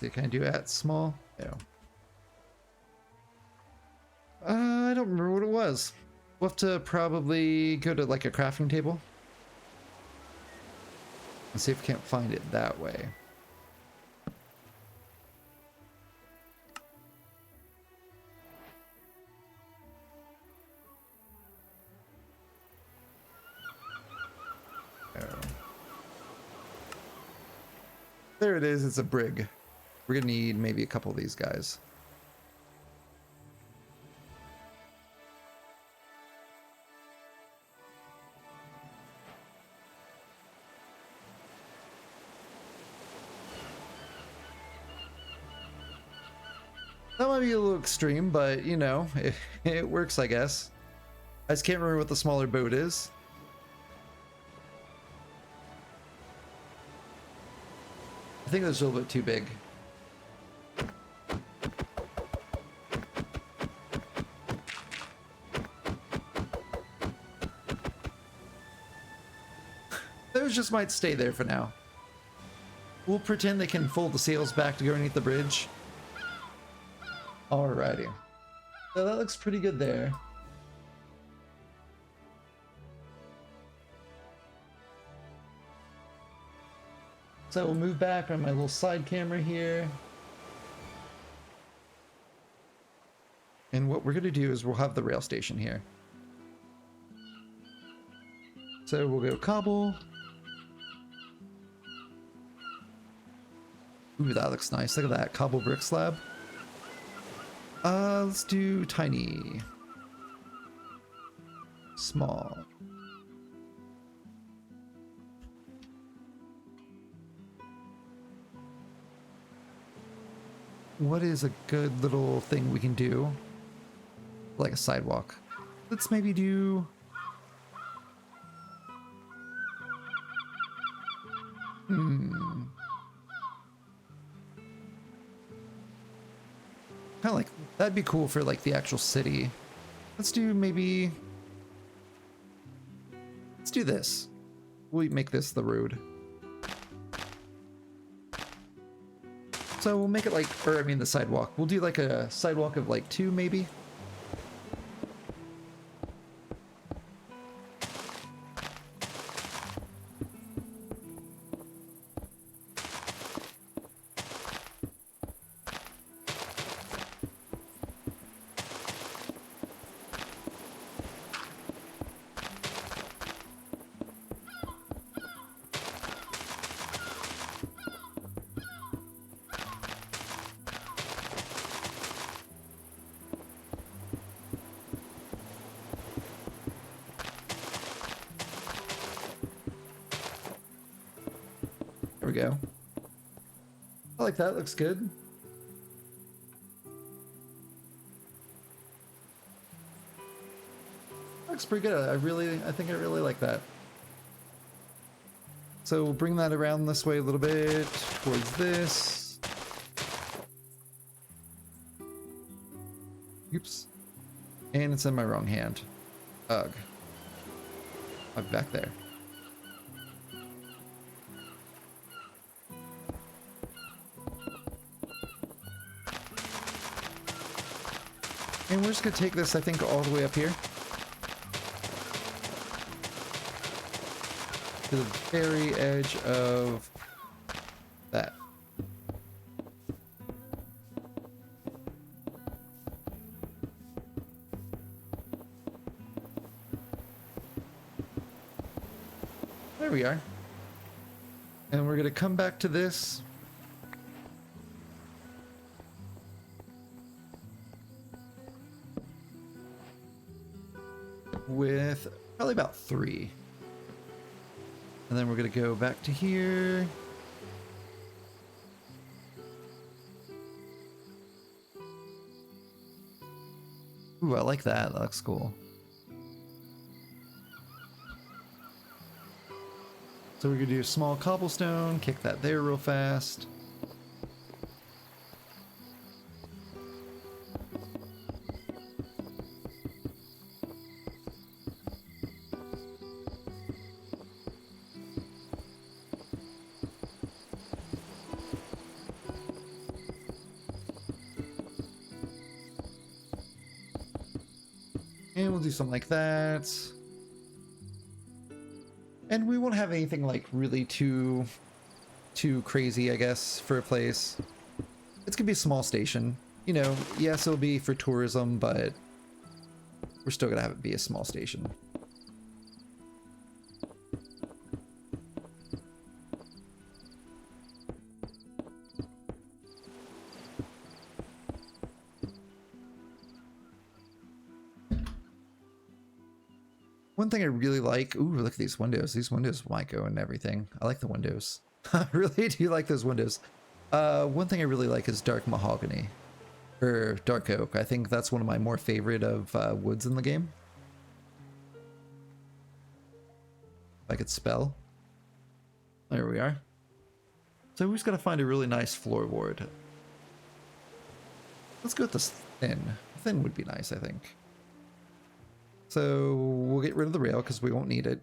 Can I do at small? No. I don't remember what it was. We'll have to probably go to like a crafting table and see if we can't find it that way. Oh. There it is, it's a brig. We're gonna need maybe a couple of these guys. That might be a little extreme, but you know, it works, I guess. I just can't remember what the smaller boat is. I think that's a little bit too big. Those just might stay there for now. We'll pretend they can fold the sails back to go underneath the bridge. Alrighty. So that looks pretty good there. So we'll move back on my little side camera here. And what we're going to do is we'll have the rail station here. So we'll go cobble. Ooh, that looks nice. Look at that cobble brick slab. Let's do tiny. Small. What is a good little thing we can do? Like a sidewalk. Let's maybe do... Kind of like, that'd be cool for like the actual city. Let's do maybe... Let's do this. We'll make this the road. So we'll make it like, or I mean the sidewalk. We'll do like a sidewalk of like 2 maybe. There we go. I like that, looks good. Looks pretty good. I think I really like that. So we'll bring that around this way a little bit towards this. Oops. And it's in my wrong hand. Ugh. I'm back there. And we're just gonna take this, I think, all the way up here. To the very edge of that. There we are. And we're gonna come back to this. With probably about 3. And then we're going to go back to here. Ooh, I like that. That looks cool. So we're gonna do a small cobblestone, kick that there real fast. And we'll do something like that. And we won't have anything like really too crazy, I guess, for a place. It's gonna be a small station. You know, yes, it'll be for tourism, but we're still gonna have it be a small station. One thing I really like, ooh, look at these windows. These windows might go and everything. I like the windows. I really do like those windows. One thing I really like is dark mahogany, or dark oak. I think that's one of my more favorite of woods in the game. If I could spell. There we are. So we just gotta find a really nice floorboard. Let's go with this thin. Thin would be nice, I think. So we'll get rid of the rail because we won't need it.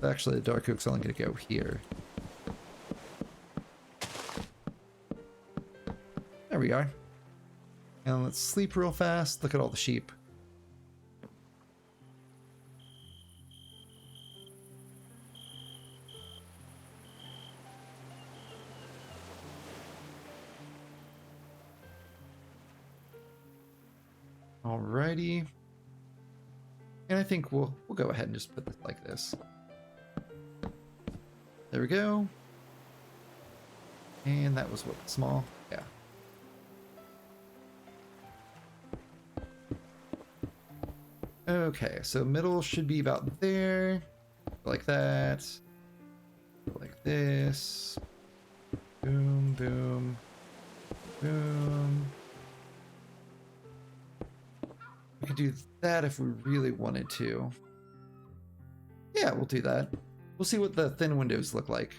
Actually, the dark oak's only going to go here. There we are. And let's sleep real fast. Look at all the sheep. Alrighty. And I think we'll go ahead and just put this like this. There we go. And that was what, small? Yeah. Okay, so middle should be about there. Like that. Like this. Boom, boom, boom. We could do that if we really wanted to. Yeah, we'll do that. We'll see what the thin windows look like.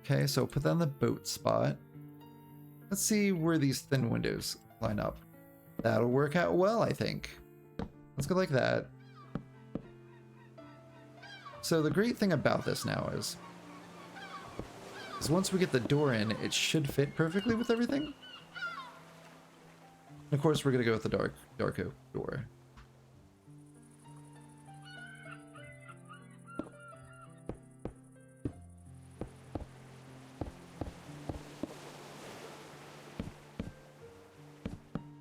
Okay, so put that on the boat spot. Let's see where these thin windows line up. That'll work out well, I think. Let's go like that. So the great thing about this now is once we get the door in, it should fit perfectly with everything. And of course, we're gonna go with the dark oak door.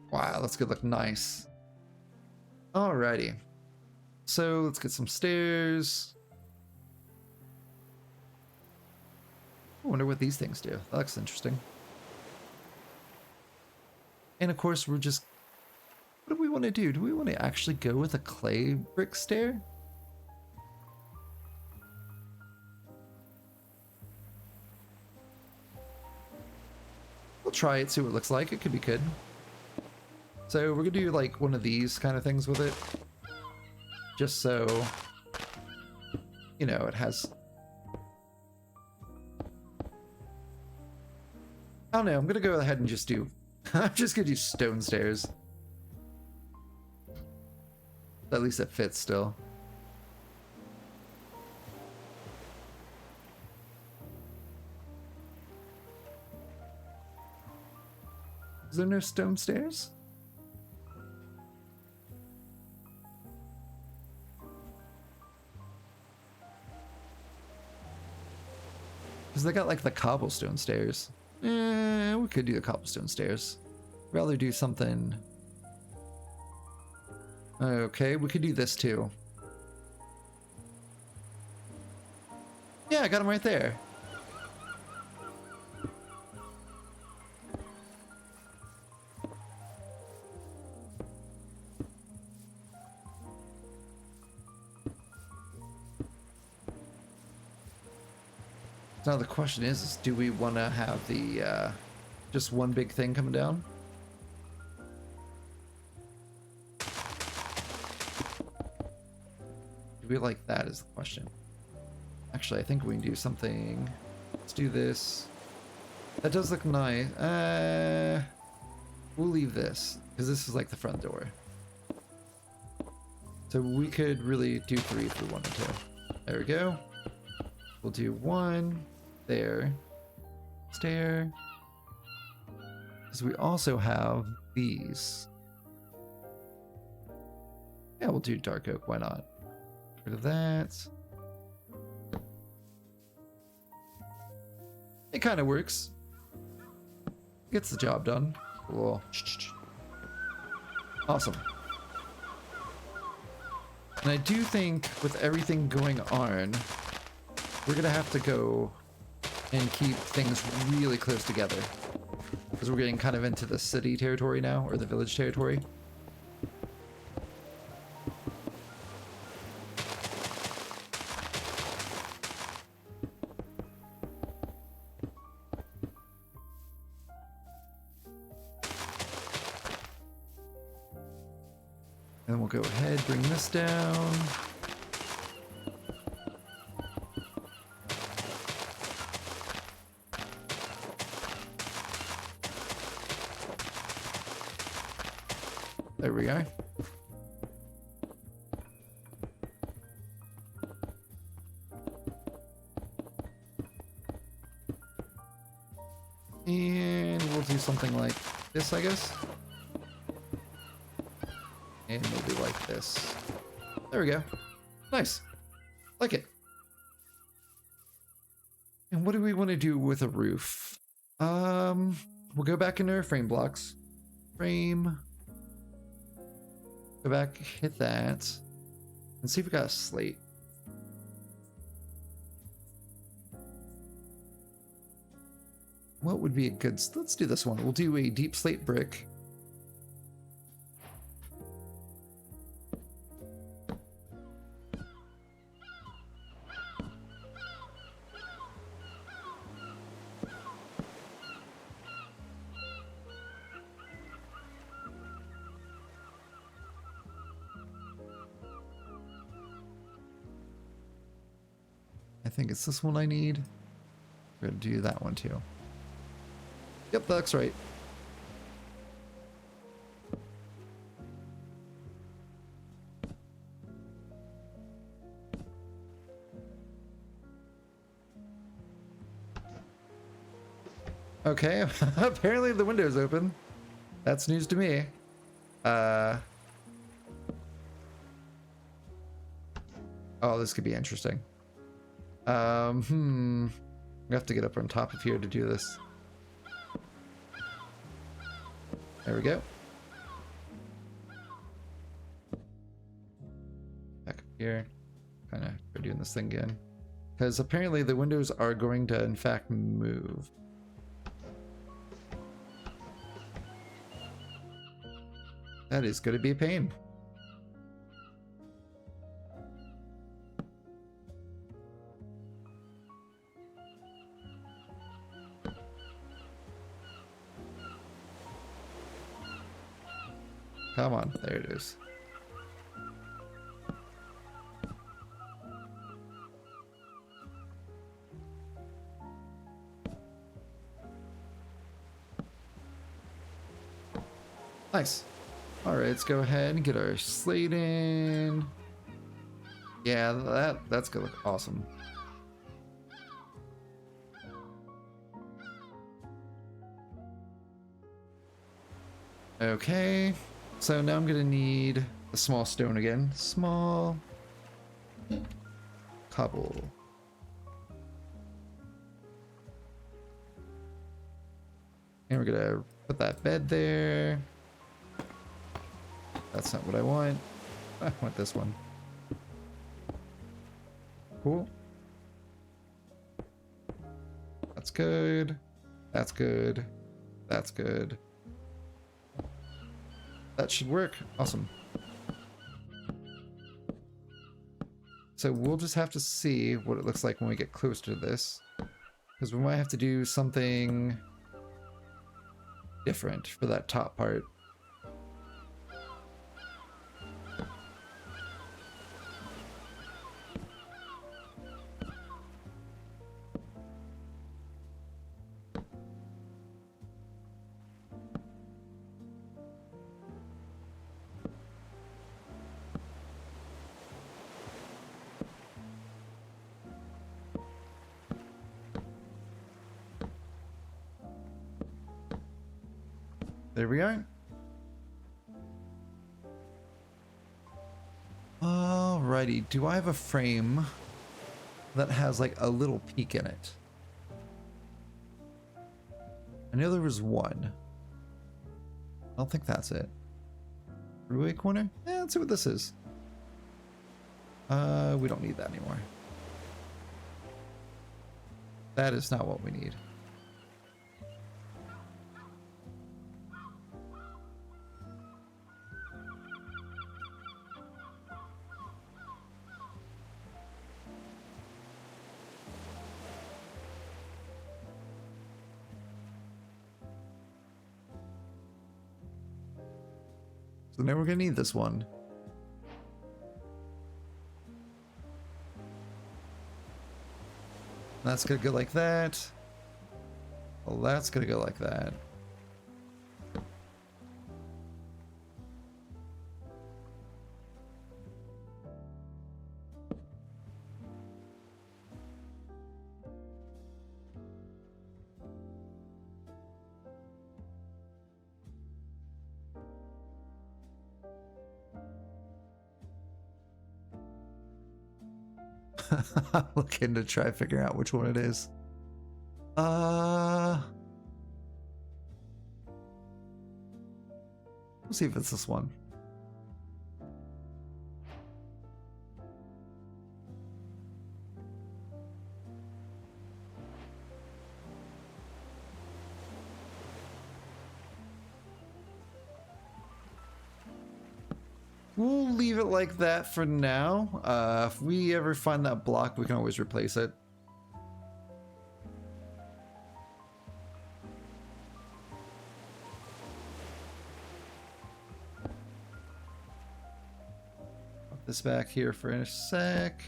Wow, that's gonna look nice. Alrighty. So let's get some stairs. I wonder what these things do. That looks interesting. And of course, we're just... What do we want to do? Do we want to actually go with a clay brick stair? We'll try it, see what it looks like. It could be good. So we're going to do like one of these kind of things with it. Just so, you know, it has... I don't know, I'm going to go ahead and just do... I'm just going to do stone stairs. At least it fits still. Is there no stone stairs? Because they got like the cobblestone stairs. We could do the cobblestone stairs. Rather do something... Okay, we could do this too. Yeah, I got him right there. Now the question is do we want to have the just one big thing coming down? Do we like that is the question. Actually, I think we can do something. Let's do this. That does look nice. We'll leave this because this is like the front door. So we could really do 3 if we wanted to. There we go. We'll do 1 there. Stair. Because we also have these. Yeah, we'll do dark oak. Why not? Get rid of that. It kind of works. Gets the job done. Cool. Awesome. And I do think with everything going on, we're gonna have to go and keep things really close together. Because we're getting kind of into the city territory now, or the village territory. And we'll go ahead, bring this down. There we go. And we'll do something like this, I guess. And maybe like this. There we go. Nice. Like it. And what do we want to do with a roof? We'll go back into our frame blocks. Frame. Go back, hit that. And see if we got a slate. What would be a good... Let's do this one. We'll do a deep slate brick. I think it's this one I need. We're gonna do that one too. Yep, that's right. Okay, apparently the window's open. That's news to me. Oh, this could be interesting. We have to get up on top of here to do this. There we go. Back up here. Kind of we're doing this thing again. Because apparently the windows are going to, in fact, move. That is going to be a pain. Come on, there it is. Nice. All right, let's go ahead and get our slate in. Yeah, that's gonna look awesome. Okay. So now I'm gonna need a small stone again. Small cobble. And we're gonna put that bed there. That's not what I want. I want this one. Cool. That's good. That's good. That's good. That should work. Awesome. So we'll just have to see what it looks like when we get closer to this. because we might have to do something different for that top part. There we are. Alrighty, do I have a frame that has like a little peak in it? I know there was one. I don't think that's it. Throughway corner? Yeah, let's see what this is. We don't need that anymore. That is not what we need. So now we're gonna need this one. That's gonna go like that. Well, that's gonna go like that. I'm looking to try figuring out which one it is. We'll see if it's this one. We'll leave it like that for now. If we ever find that block, we can always replace it. Put this back here for a sec.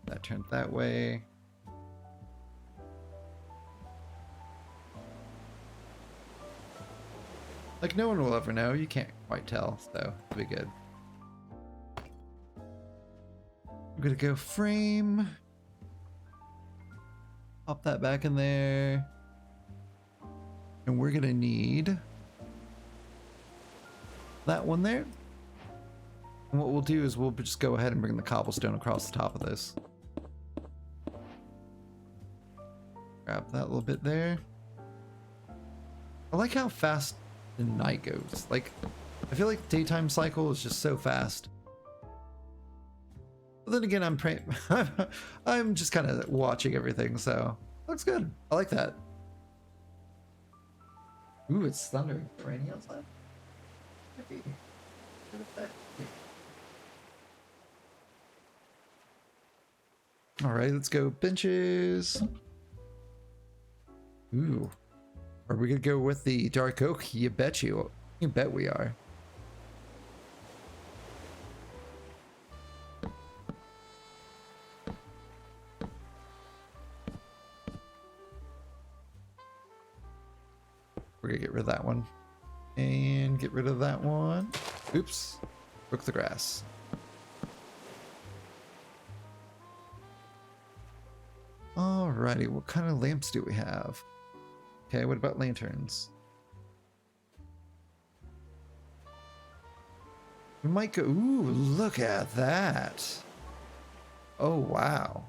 That turned that way. Like, no one will ever know. You can't quite tell, so it'll be good. I'm gonna go frame. Pop that back in there. And we're gonna need that one there. And what we'll do is we'll just go ahead and bring the cobblestone across the top of this. Grab that little bit there. I like how fast the night goes. Like, I feel like daytime cycle is just so fast. But then again, I'm just kind of watching everything, so looks good. I like that. Ooh, it's thundering. Raining outside. All right, let's go benches. Ooh. Are we gonna go with the dark oak? You bet you. You bet we are. We're gonna get rid of that one. And get rid of that one. Oops. Broke the grass. Alrighty, what kind of lamps do we have? Okay, what about lanterns? We might go... Ooh, look at that. Oh, wow.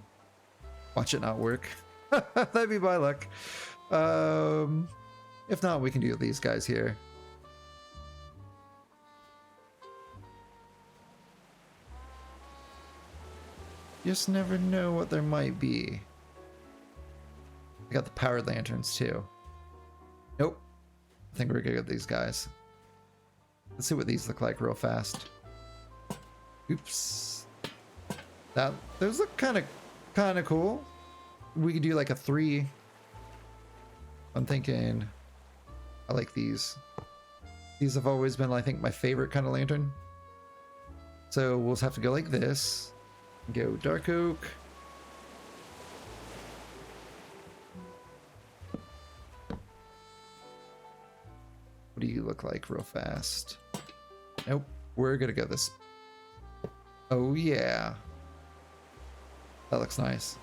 Watch it not work. That'd be my luck. If not, we can do these guys here. Just never know what there might be. I got the powered lanterns too. Nope. I think we're gonna get these guys. Let's see what these look like real fast. Oops. Those look kind of cool. we could do like a 3. I'm thinking I like these. These have always been, I think, my favorite kind of lantern. So we'll just have to go like this. Go dark oak. What do you look like real fast? Nope. We're gonna go this. Oh yeah. That looks nice.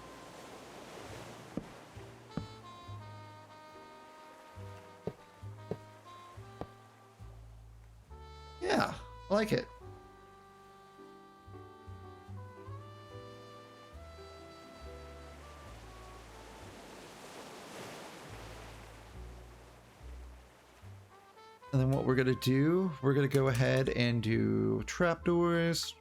Yeah, I like it. And then what we're gonna do, we're gonna go ahead and do trapdoors.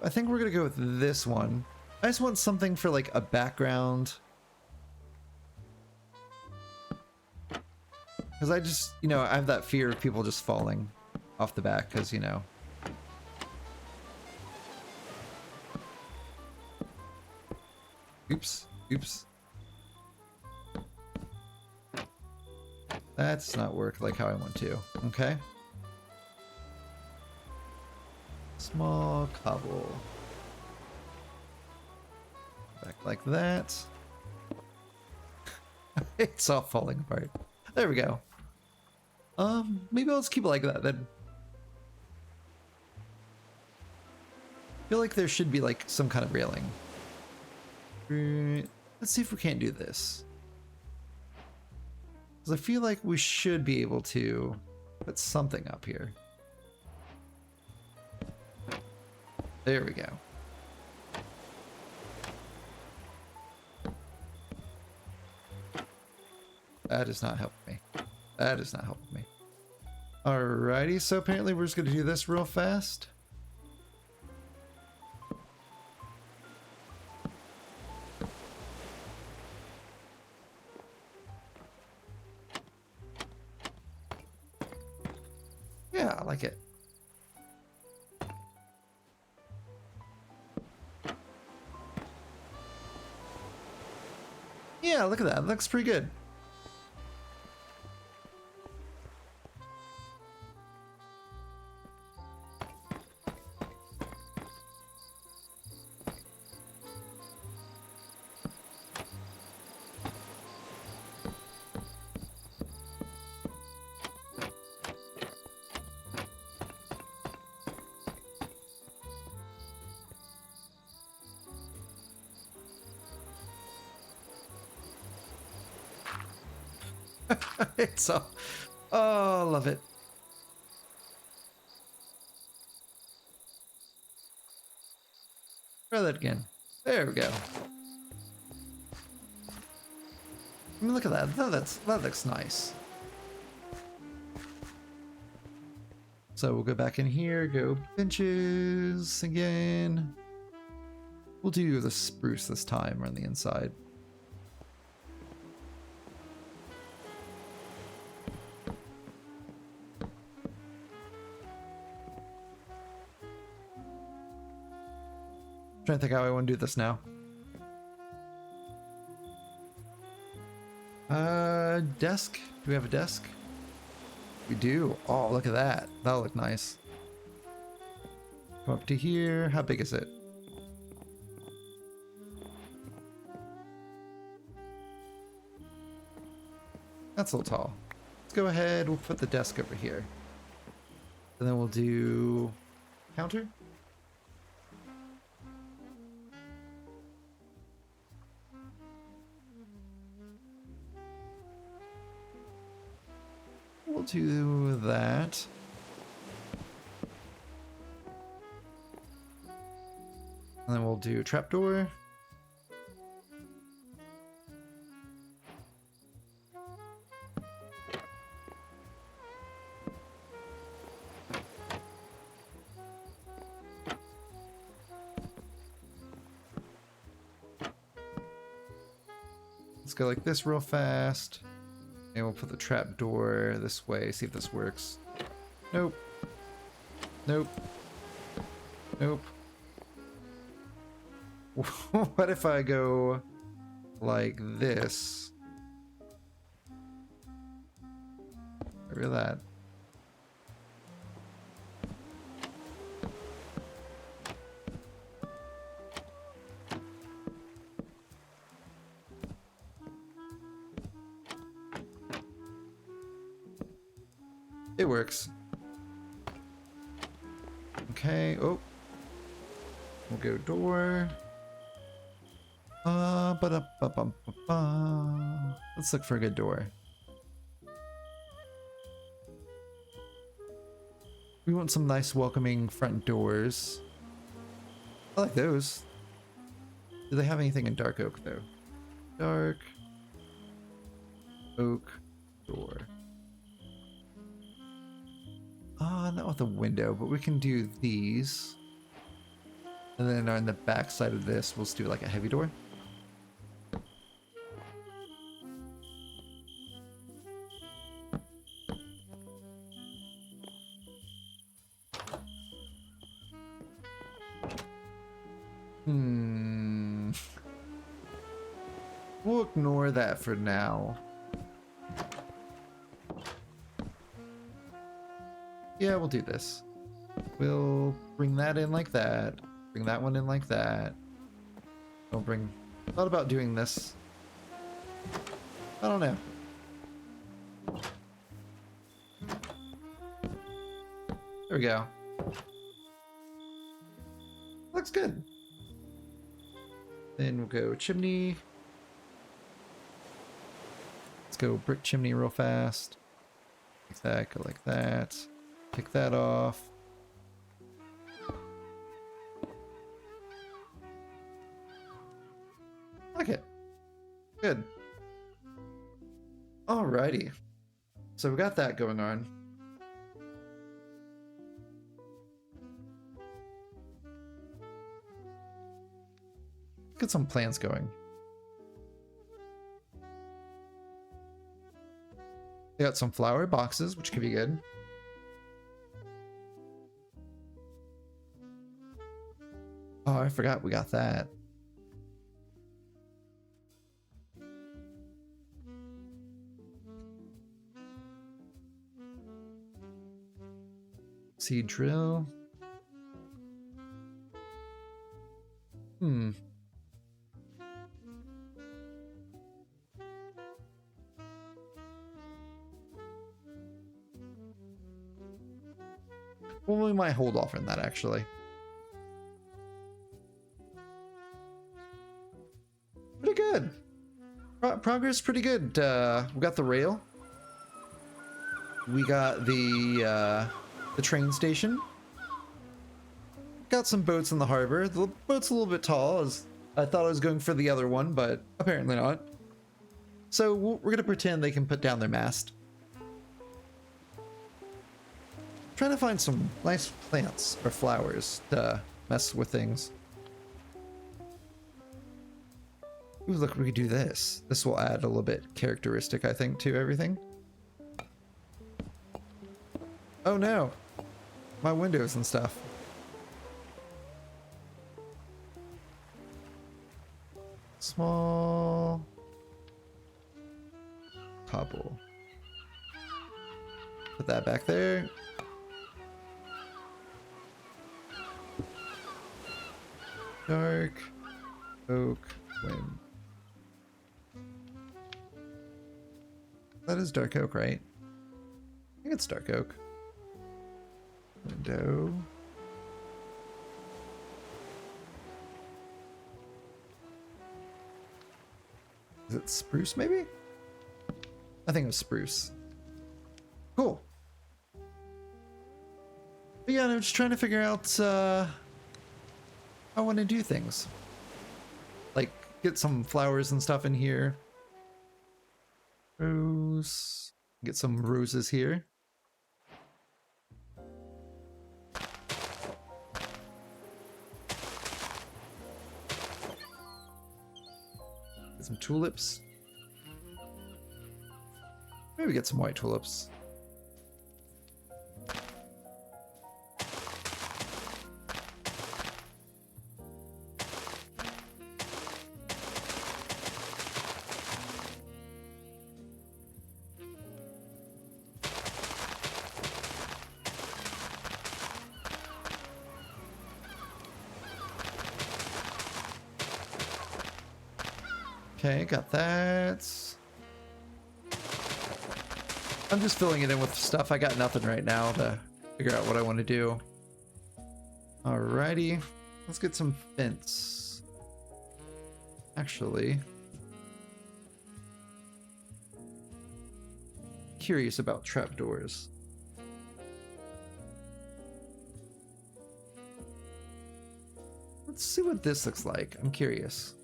I think we're gonna go with this one. I just want something for like a background. Because I just, you know, I have that fear of people just falling off the back because, you know. Oops, oops. That does not work like how I want to. Okay. Small cobble. Back like that. It's all falling apart. There we go. Maybe I'll just keep it like that then. I feel like there should be like some kind of railing. Let's see if we can't do this. Because I feel like we should be able to put something up here. There we go. That is not helping me. That is not helping me. Alrighty, so apparently we're just going to do this real fast. Yeah, I like it. Yeah, look at that. That looks pretty good. It's all, oh, I love it. Try that again. There we go. I mean, look at that. That looks nice. So we'll go back in here, go benches again. We'll do the spruce this time on the inside. Trying to think how I want to do this now. Desk. Do we have a desk? We do. Oh, look at that. That'll look nice. Come up to here. How big is it? That's a little tall. Let's go ahead. We'll put the desk over here. And then we'll do counter. We'll do that. And then we'll do trapdoor. Let's go like this real fast. And we'll put the trap door this way, see if this works. Nope. Nope. Nope. What if I go like this? Look at that. It works. Okay, oh. We'll go door. Ba-da-ba-bum-ba-ba. Let's look for a good door. We want some nice welcoming front doors. I like those. Do they have anything in dark oak though? Dark oak door. Not with a window, but we can do these. And then on the back side of this, we'll just do like a heavy door. We'll ignore that for now. Yeah, we'll do this. We'll bring that in like that. Bring that one in like that. We'll bring... Thought about doing this. I don't know. There we go. Looks good. Then we'll go chimney. Let's go brick chimney real fast. Like that, go like that. Pick that off. Like it. Good. Alrighty. So we got that going on. Get some plans going. They got some flower boxes, which could be good. Oh, I forgot we got that. Seed drill. Well, we might hold off on that actually. Pretty good. Progress pretty good. We got the rail. We got the train station. Got some boats in the harbor. The boat's a little bit tall, as I thought I was going for the other one, but apparently not. So we're gonna pretend they can put down their mast. Trying to find some nice plants or flowers to mess with things. Ooh, look, we could do this. This will add a little bit characteristic, I think, to everything. Oh no! My windows and stuff. Small cobble. Put that back there. Dark oak wind. That is dark oak, right? I think it's dark oak. Window. Is it spruce, maybe? I think it was spruce. Cool. But yeah, I'm just trying to figure out how I want to do things. Like, get some flowers and stuff in here. Rose. Get some roses here. Get some tulips. Maybe get some white tulips. Okay, got that. I'm just filling it in with stuff. I got nothing right now to figure out what I want to do. Alrighty, let's get some fence. Actually, curious about trapdoors. Let's see what this looks like. I'm curious.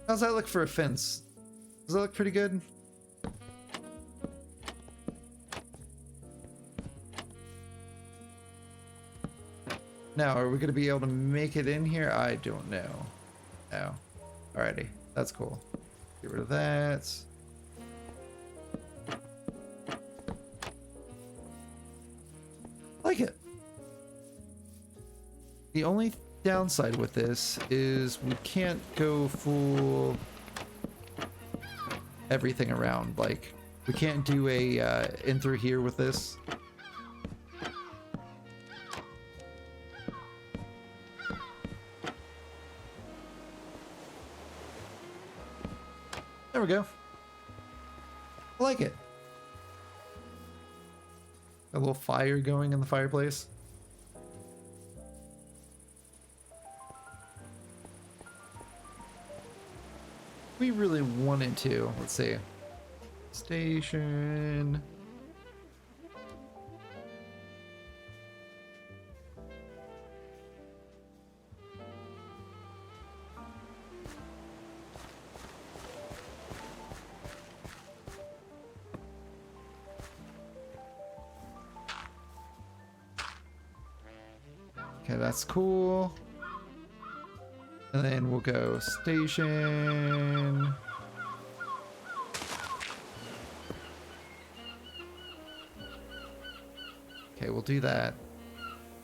How's that look for a fence? Does that look pretty good? Now, are we going to be able to make it in here? I don't know. No. Alrighty, that's cool. Get rid of that. Like it. The only downside with this is we can't go full everything around. Like, we can't do a in through here with this. There we go. I like it. A little fire going in the fireplace. We really wanted to. Let's see. Station. Okay, that's cool. And then we'll go station. Okay, we'll do that.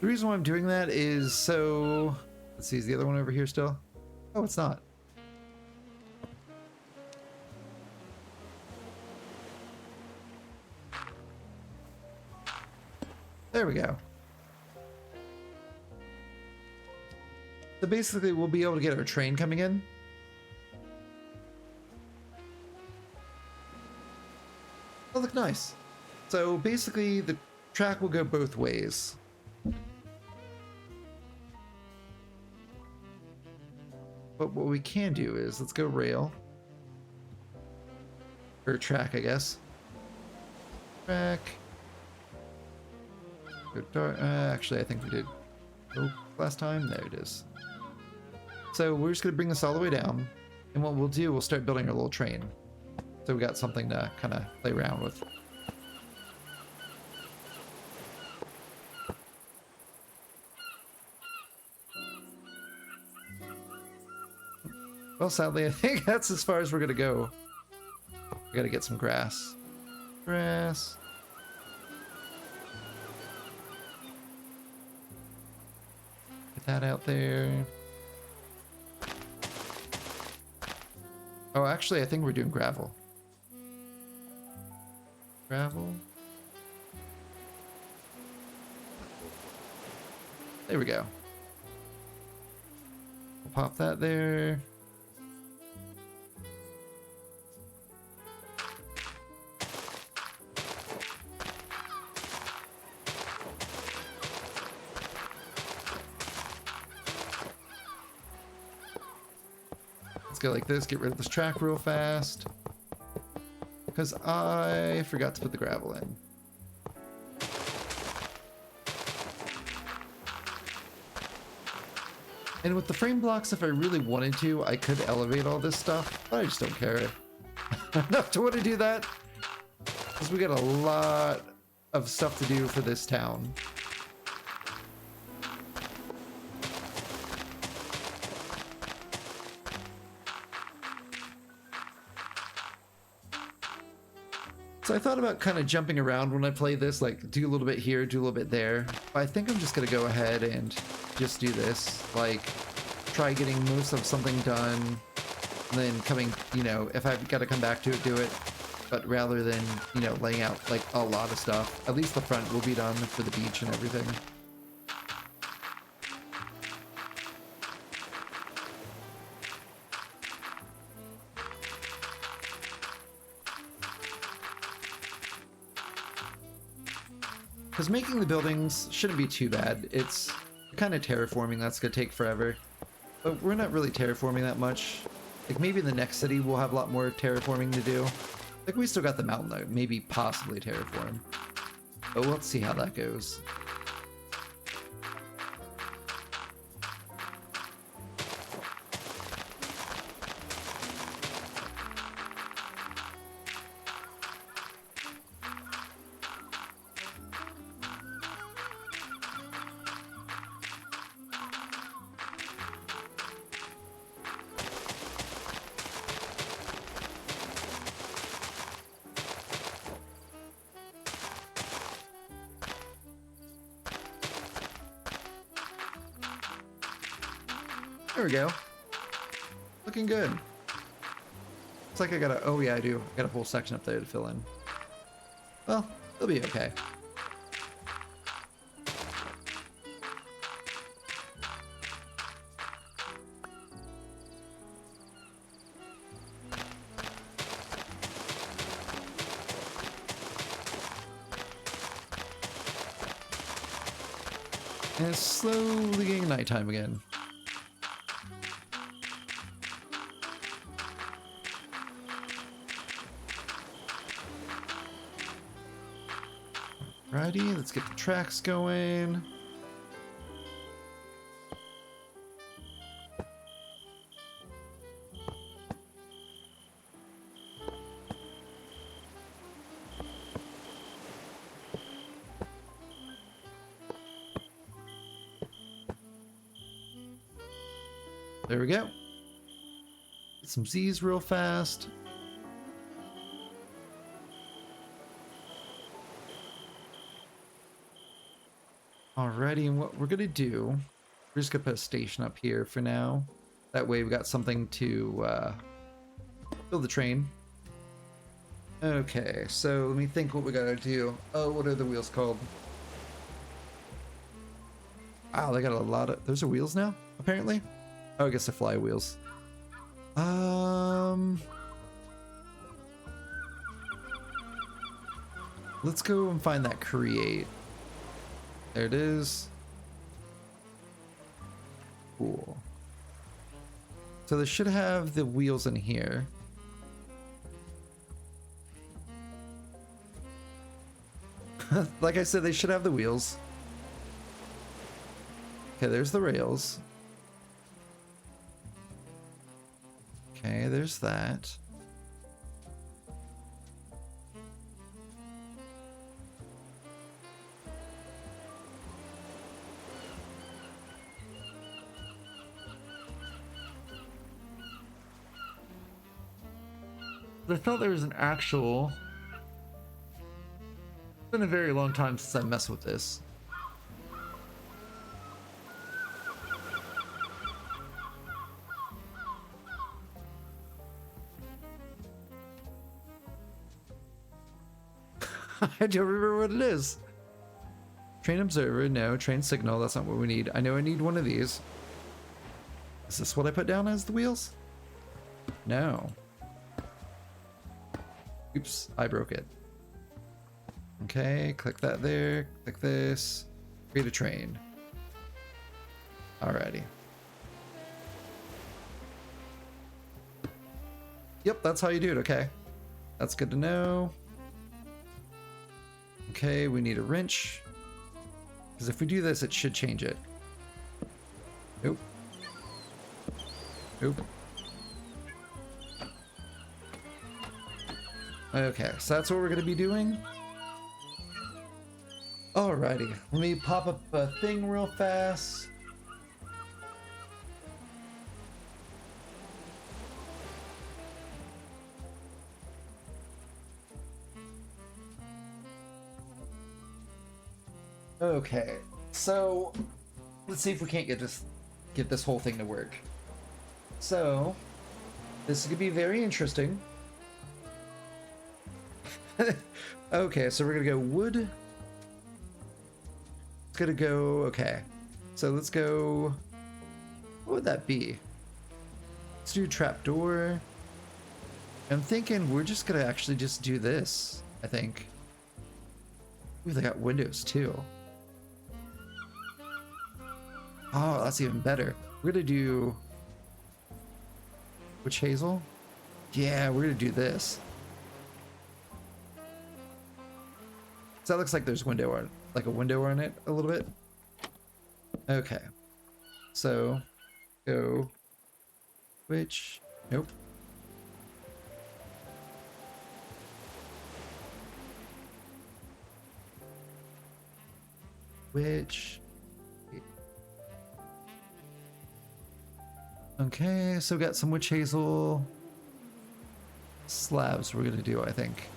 The reason why I'm doing that is so... Let's see, is the other one over here still? Oh, it's not. There we go. So basically, we'll be able to get our train coming in. That'll look nice. So basically, the track will go both ways. But what we can do is, let's go rail. Or track, I guess. Track. Actually, I think we did last time. There it is. So we're just going to bring this all the way down. And what we'll do, we'll start building our little train. So we got something to kind of play around with. Well, sadly, I think that's as far as we're going to go. We got to get some grass. Grass. Get that out there. Oh, actually, I think we're doing gravel. Gravel. There we go. We'll pop that there. Go like this, get rid of this track real fast. Because I forgot to put the gravel in. And with the frame blocks, if I really wanted to, I could elevate all this stuff, but I just don't care enough to want to do that. Because we got a lot of stuff to do for this town. So I thought about kind of jumping around when I play this, like do a little bit here, do a little bit there. But I think I'm just going to go ahead and just do this. Like, try getting most of something done. And then coming, you know, if I've got to come back to it, do it. but rather than, you know, laying out like a lot of stuff, at least the front will be done for the beach and everything. Because making the buildings shouldn't be too bad. It's kind of terraforming that's going to take forever. But we're not really terraforming that much. Like maybe in the next city we'll have a lot more terraforming to do. Like we still got the mountain though, maybe possibly terraform. But let's see how that goes. There we go. Looking good. Looks like I got a, oh yeah, I do. I got a whole section up there to fill in. Well, it'll be okay. And it's slowly getting nighttime again. Alrighty, let's get the tracks going. There we go. Get some Z's real fast. Alrighty, and what we're gonna do, we're just gonna put a station up here for now. That way we got something to build the train. Okay, so let me think what we gotta do. Oh, what are the wheels called? Wow, they got a lot of, those are wheels now, apparently? Oh, I guess they're fly wheels. Let's go and find that create. There it is. Cool. So they should have the wheels in here. Like I said, they should have the wheels. Okay, there's the rails. Okay, there's that. I thought there was an actual... It's been a very long time since I messed with this. I don't remember what it is. Train observer, no. Train signal, that's not what we need. I know I need one of these. Is this what I put down as the wheels? No. Oops, I broke it. Okay, click that there. Click this. Create a train. Alrighty. Yep, that's how you do it, okay. That's good to know. Okay, we need a wrench. Because if we do this, it should change it. Nope. Nope. Okay, so that's what we're going to be doing. Alrighty, let me pop up a thing real fast. Okay, so let's see if we can't get this whole thing to work. So this is gonna be very interesting. Okay, so we're gonna go wood. It's gonna go, okay. So let's go, what would that be? Let's do trapdoor. I'm thinking we're just gonna actually just do this, I think. Ooh, they got windows too. Oh, that's even better. We're gonna do witch hazel. Yeah, we're gonna do this. So that looks like there's window on, like a window on it a little bit. Okay. So go witch. Nope. Witch. Okay, so we got some witch hazel slabs we're gonna do, I think.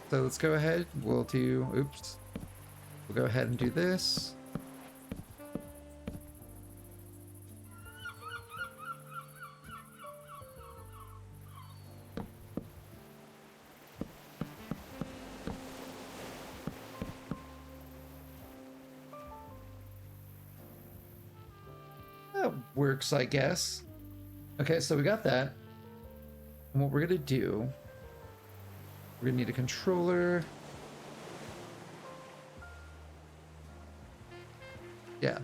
So let's go ahead. We'll do, oops. We'll go ahead and do this. That works, I guess. Okay, so we got that. And what we're gonna do, we're gonna need a controller. Yeah.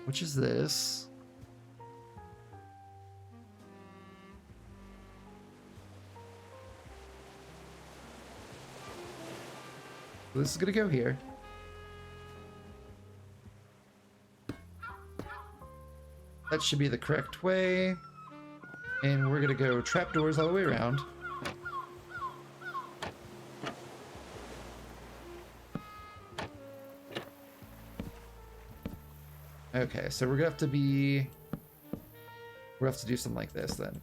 Which is this? So this is gonna go here. That should be the correct way. And we're gonna go trapdoors all the way around. Okay, so we're gonna have to be... We'll have to do something like this then.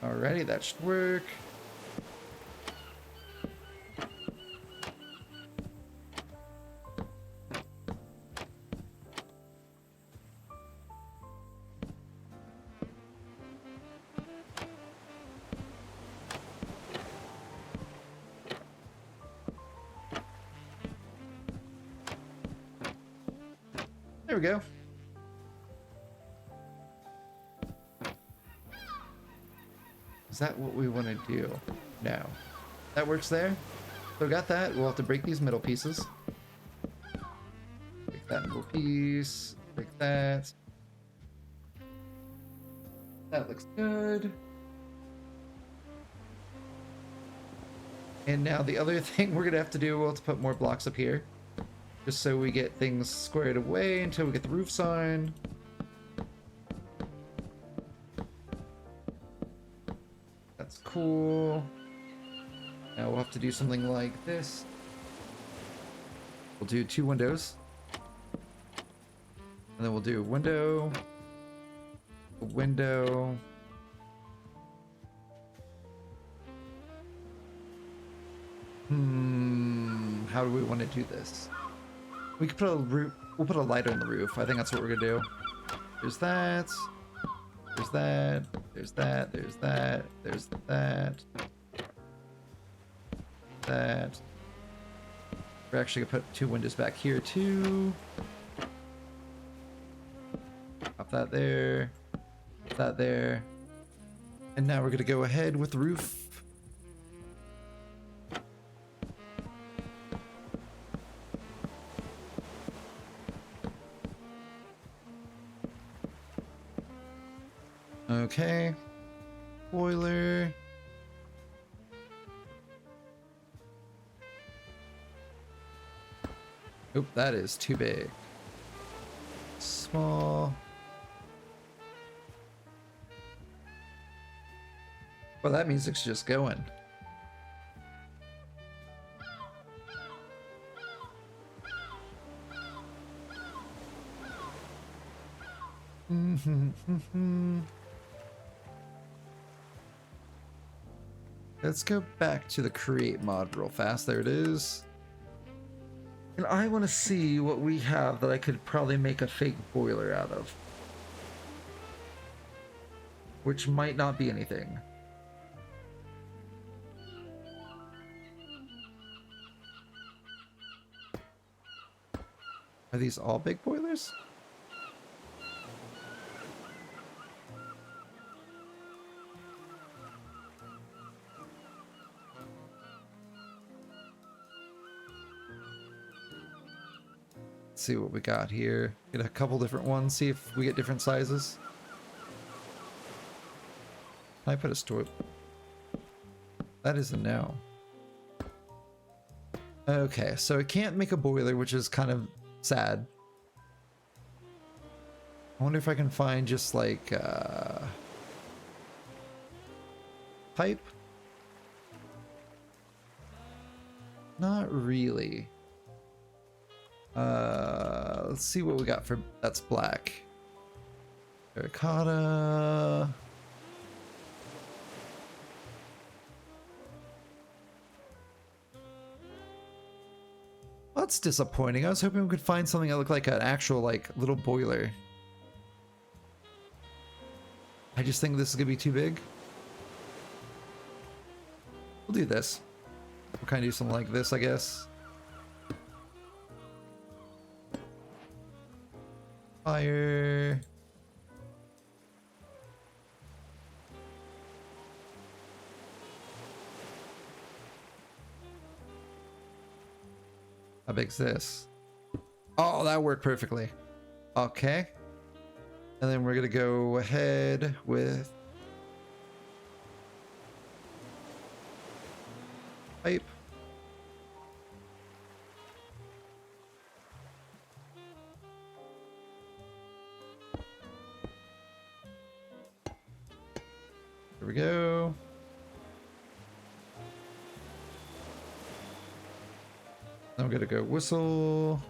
Alrighty, that should work. There we go. Is that what we want to do? No. That works there. So we got that. We'll have to break these middle pieces. Break that middle piece. Break that. That looks good. And now the other thing we're going to have to do, we'll have to put more blocks up here. Just so we get things squared away until we get the roofs on. That's cool. Now we'll have to do something like this. We'll do 2 windows. And then we'll do a window. A window. How do we want to do this? We could put a roof. We'll put a light on the roof. I think that's what we're gonna do. There's that. There's that. There's that. There's that. There's that. That. We're actually gonna put 2 windows back here too. Pop that there. Put that there. And now we're gonna go ahead with the roof. Okay. Boiler. Oop, that is too big. Small. Well, that music's just going. Let's go back to the create mod real fast. There it is. And I want to see what we have that I could probably make a fake boiler out of. which might not be anything. Are these all big boilers? Let's see what we got here. Get a couple different ones, see if we get different sizes. Can I put a store? That is a no. Okay, so it can't make a boiler, which is kind of sad. I wonder if I can find just like pipe. Not really. Let's see what we got for that's black. Terracotta. That's disappointing. I was hoping we could find something that looked like an actual like little boiler. I just think this is gonna be too big. We'll do this. We'll kind of do something like this, I guess. Fire. How big's this? Oh, that worked perfectly. Okay. And then we're gonna go ahead with pipe. There we go. I'm gonna go whistle.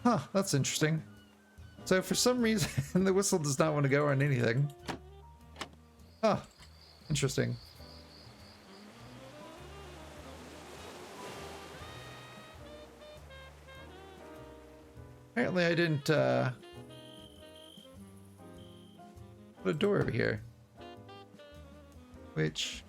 Huh, that's interesting. So for some reason, the whistle does not want to go on anything. Huh, interesting. Apparently I didn't put a door over here. Which...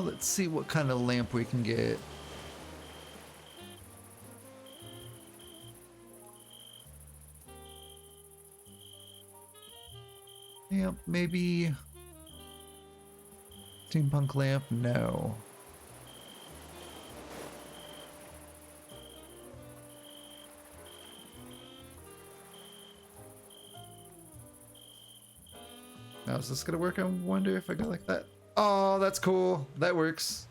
let's see what kind of lamp we can get. Yep, maybe steampunk lamp. No. Now is this gonna work? I wonder if I go like that. Oh, that's cool. That works.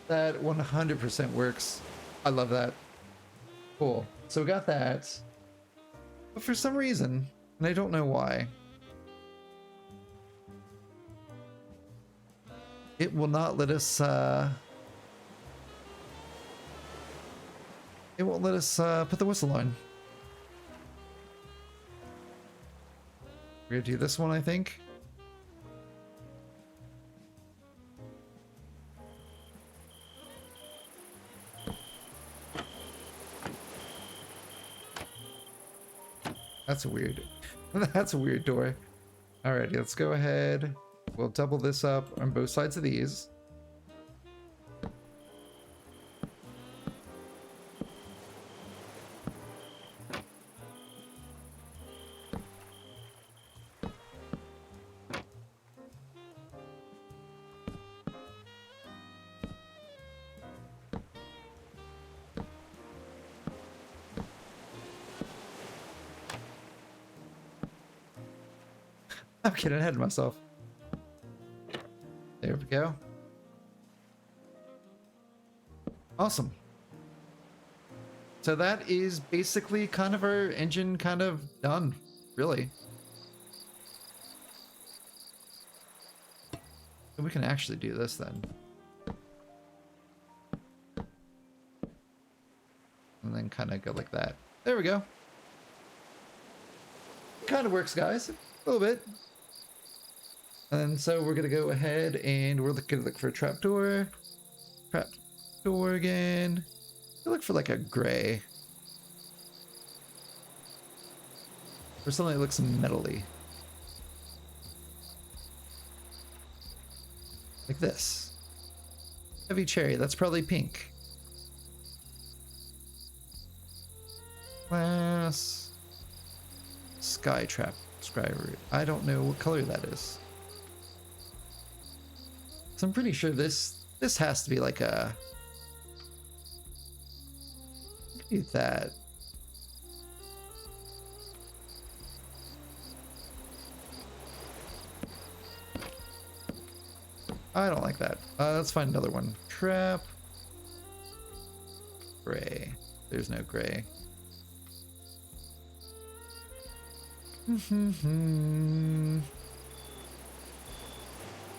That 100% works. I love that. Cool. So we got that. But for some reason, and I don't know why, it will not let us, it won't let us, put the whistle on. We're gonna do this one, I think. That's a weird, that's a weird door. Alrighty, let's go ahead. We'll double this up on both sides of these. I'm getting ahead of myself. There we go. Awesome. So that is basically kind of our engine kind of done, really. So we can actually do this then. And then kind of go like that. There we go. Kind of works, guys. A little bit. And so we're going to go ahead and we're going to look for a trapdoor. Trapdoor again. Look for like a gray. Or something that looks metally. Like this. Heavy cherry, that's probably pink. Glass. Sky trap. Sky root. I don't know what color that is. So I'm pretty sure this has to be like a... do that. I don't like that. Let's find another one. Trap. Gray. There's no gray. I'm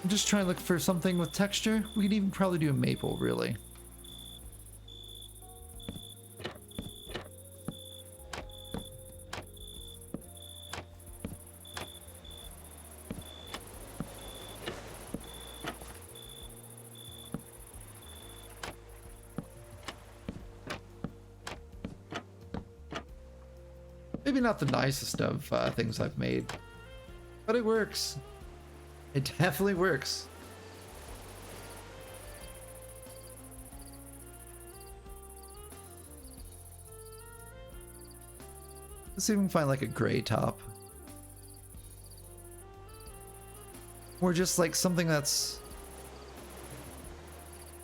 just trying to look for something with texture. We could even probably do a maple, really. Maybe not the nicest of things I've made, but it works. It definitely works. Let's see if we can find like a gray top. Or just like something that's...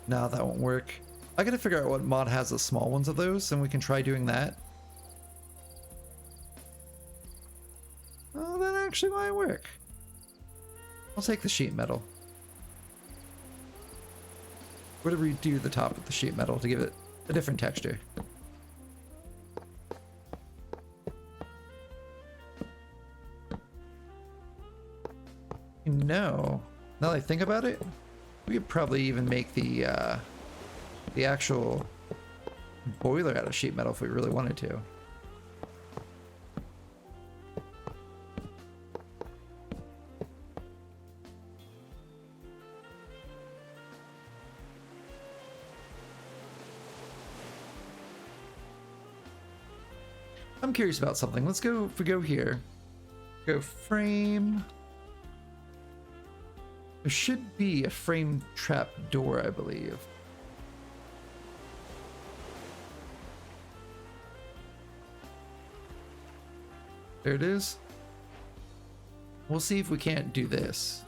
No, that won't work. I gotta figure out what mod has the small ones of those, and we can try doing that. Oh, that actually might work. I'll take the sheet metal. We're gonna redo the top of the sheet metal to give it a different texture. No. Now that I think about it, we could probably even make the actual boiler out of sheet metal if we really wanted to. I'm curious about something. Let's go, if we go here, go frame. There should be a frame trap door, I believe. There it is. We'll see if we can't do this.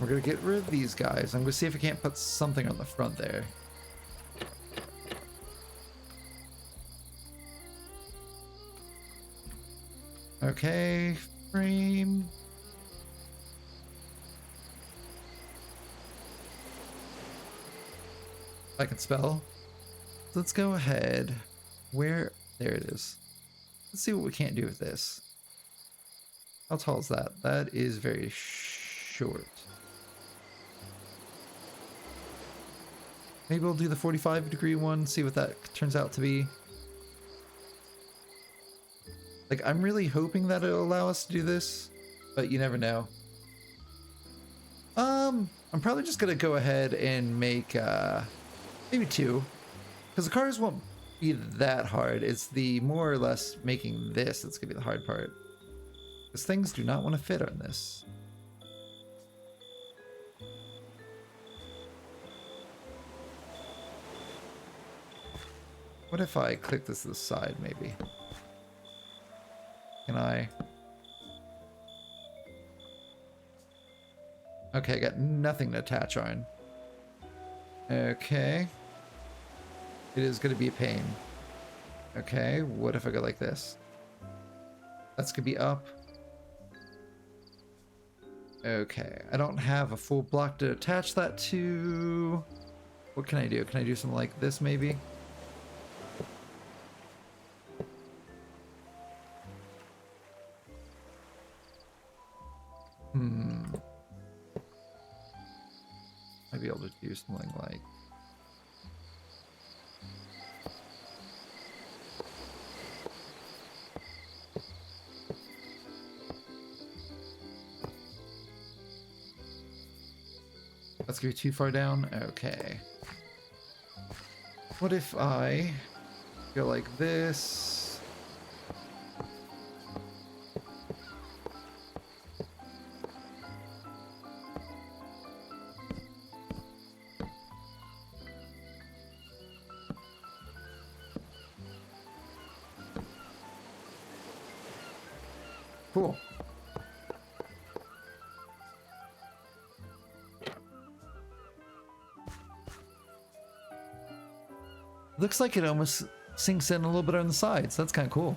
We're gonna get rid of these guys. I'm gonna see if I can't put something on the front there. Okay, frame. I can spell. Let's go ahead. Where? There it is. Let's see what we can't do with this. How tall is that? That is very short. Maybe we'll do the 45-degree one, see what that turns out to be. Like, I'm really hoping that it'll allow us to do this, but you never know. I'm probably just gonna go ahead and make, maybe 2. Because the cars won't be that hard. It's the more or less making this that's gonna be the hard part. Because things do not want to fit on this. What if I click this to the side, maybe? Can I? Okay, I got nothing to attach on. Okay. It is going to be a pain. Okay, what if I go like this? That's going to be up. Okay, I don't have a full block to attach that to. What can I do? Can I do something like this, maybe? Might be able to do something like... That's gonna be too far down? Okay. What if I go like this? Cool. Looks like it almost sinks in a little bit on the sides. That's kind of cool.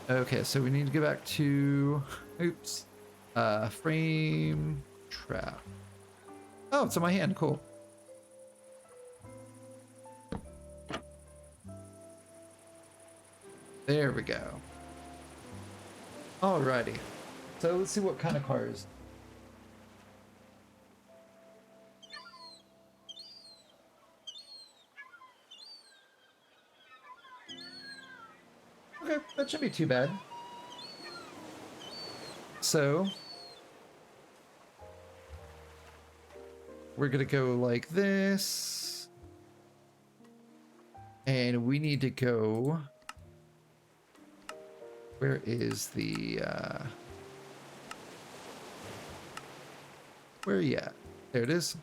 Okay, so we need to go back to... Oops. Frame trap. Oh, it's in my hand. Cool. There we go. Alrighty. So let's see what kind of cars. Okay, that shouldn't be too bad. So we're gonna go like this. And we need to go... Where is the, where are you at? There it is.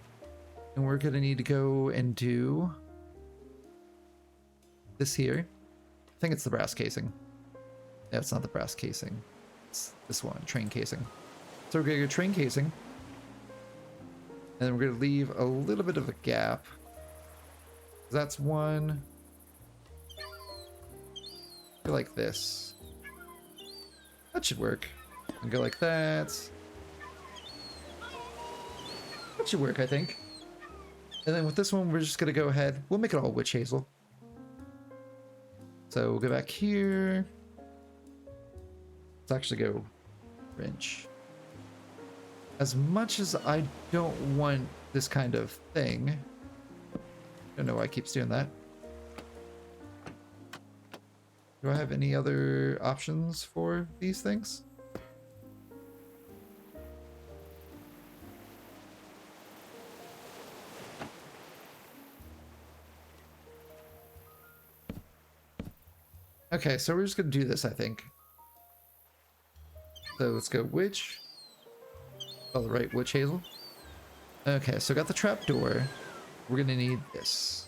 And we're gonna need to go and do this here. I think it's the brass casing. Yeah, it's not the brass casing. It's this one, train casing. So we're gonna go train casing. And then we're gonna leave a little bit of a gap. That's one. Go like this. That should work. And go like that. That should work, I think. And then with this one, we're just gonna go ahead. We'll make it all witch hazel. So we'll go back here. Let's actually go wrench. As much as I don't want this kind of thing. Don't know why it keeps doing that. Do I have any other options for these things? Okay, so we're just gonna do this, I think. So let's go witch. Oh, the right, witch hazel. Okay, so got the trap door. We're gonna need this.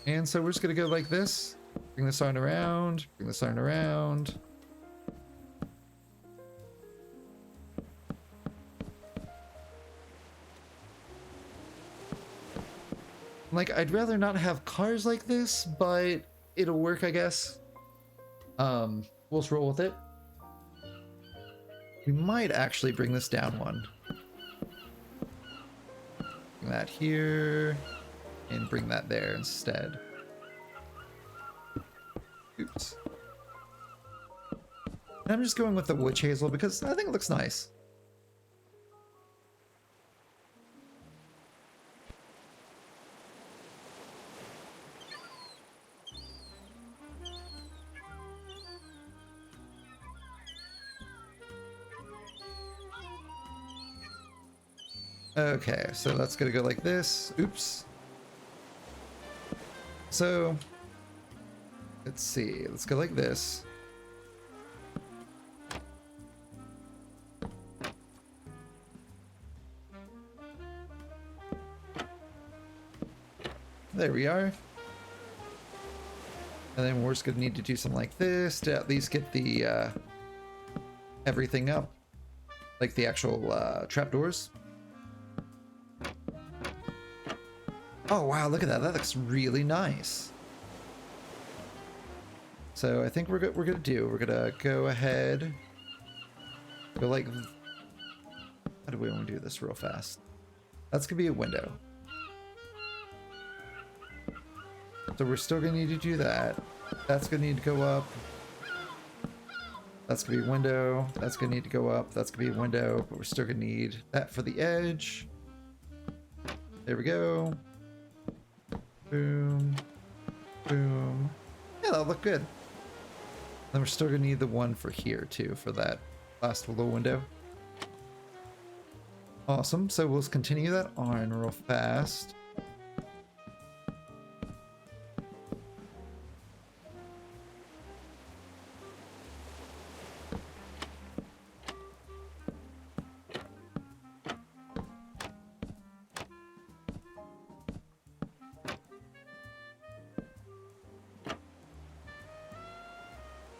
And so we're just gonna go like this. Bring this arm around, bring this arm around. Like, I'd rather not have cars like this, but it'll work, I guess. We'll just roll with it. We might actually bring this down one. Bring that here. And bring that there instead. Oops. And I'm just going with the witch hazel because I think it looks nice. Okay, so that's gonna go like this. Oops. So let's see. Let's go like this. There we are. And then we're just gonna need to do something like this to at least get the everything up, like the actual trapdoors. Oh wow, look at that! That looks really nice. So I think we're gonna go ahead, go like. How do we want to do this real fast? That's gonna be a window. So we're still gonna need to do that. That's gonna need to go up. That's gonna be a window. That's gonna need to go up. That's gonna be a window, but we're still gonna need that for the edge. There we go. Boom. Boom. Yeah, that'll look good. Then we're still gonna need the one for here too, for that last little window. Awesome. So we'll continue that on real fast.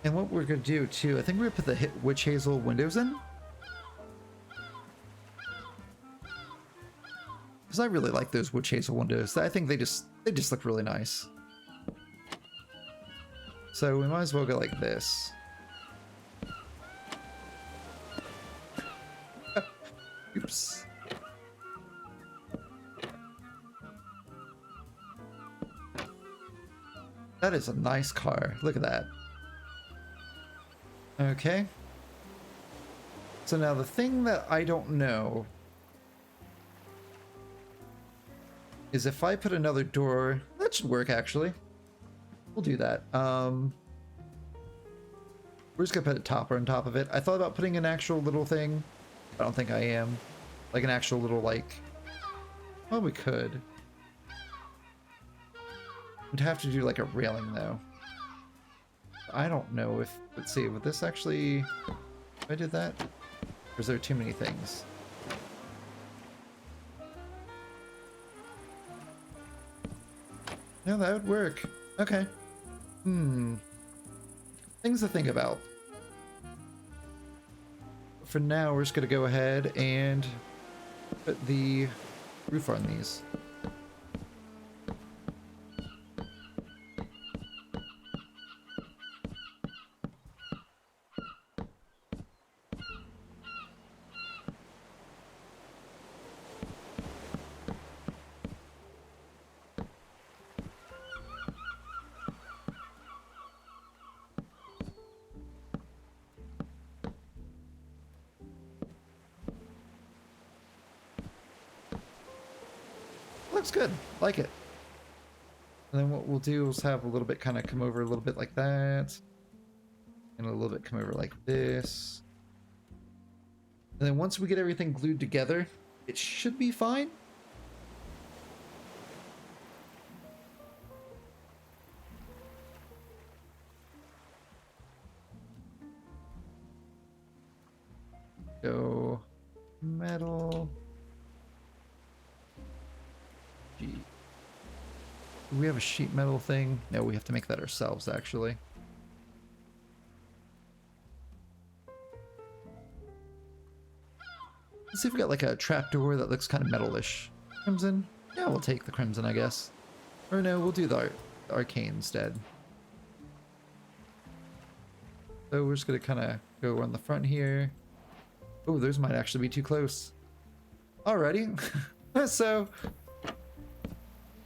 And what we're gonna do too, I think we're gonna put the witch hazel windows in. Because I really like those witch hazel windows. I think they just look really nice. So we might as well go like this. Oops. That is a nice car. Look at that. Okay. So now the thing that I don't know is if I put another door, that should work actually. We'll do that. We're just gonna put a topper on top of it. I thought about putting an actual little thing. I don't think I am. Like an actual little like, well, we could. We'd have to do like a railing though. I don't know if, let's see, would this actually, if I did that? Or is there too many things? Yeah, that would work. Okay. Things to think about. For now, we're just gonna go ahead and put the roof on these. Looks good. Like it. And then what we'll do is have a little bit kind of come over a little bit like that. And a little bit come over like this. And then once we get everything glued together, it should be fine. Go metal. Do we have a sheet metal thing? No, we have to make that ourselves, actually. Let's see if we got like a trapdoor that looks kind of metalish. Crimson? Yeah, we'll take the crimson, I guess. Or no, we'll do the arcane instead. So we're just gonna kind of go on the front here. Oh, those might actually be too close. Alrighty. So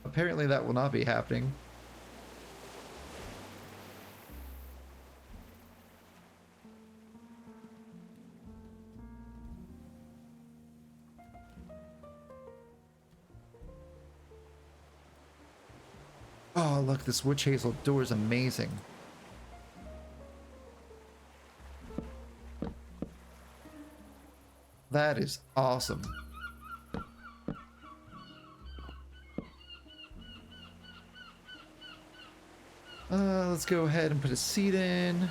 apparently that will not be happening. Oh, look, this witch hazel door is amazing. That is awesome. Let's go ahead and put a seat in.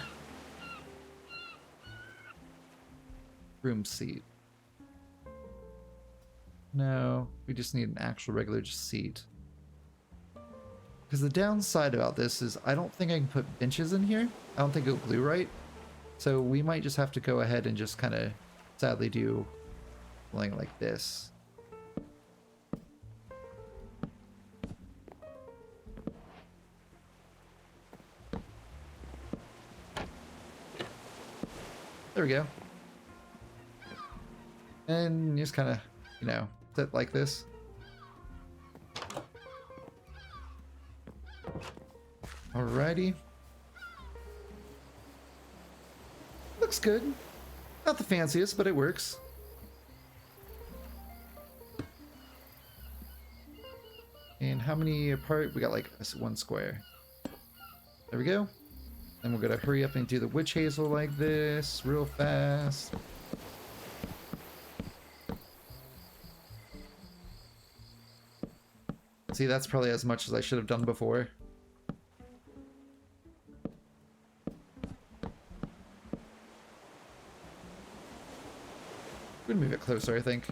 Room seat. No, we just need an actual regular seat. Because the downside about this is I don't think I can put benches in here. I don't think it'll glue right. So we might just have to go ahead and just kind of sadly do something like this. There we go. And just kind of, you know, sit like this. Alrighty. Looks good. Not the fanciest, but it works. And how many apart? We got like one square. There we go. And we're gonna hurry up and do the witch hazel like this real fast. See, that's probably as much as I should have done before. We're gonna move it closer, I think.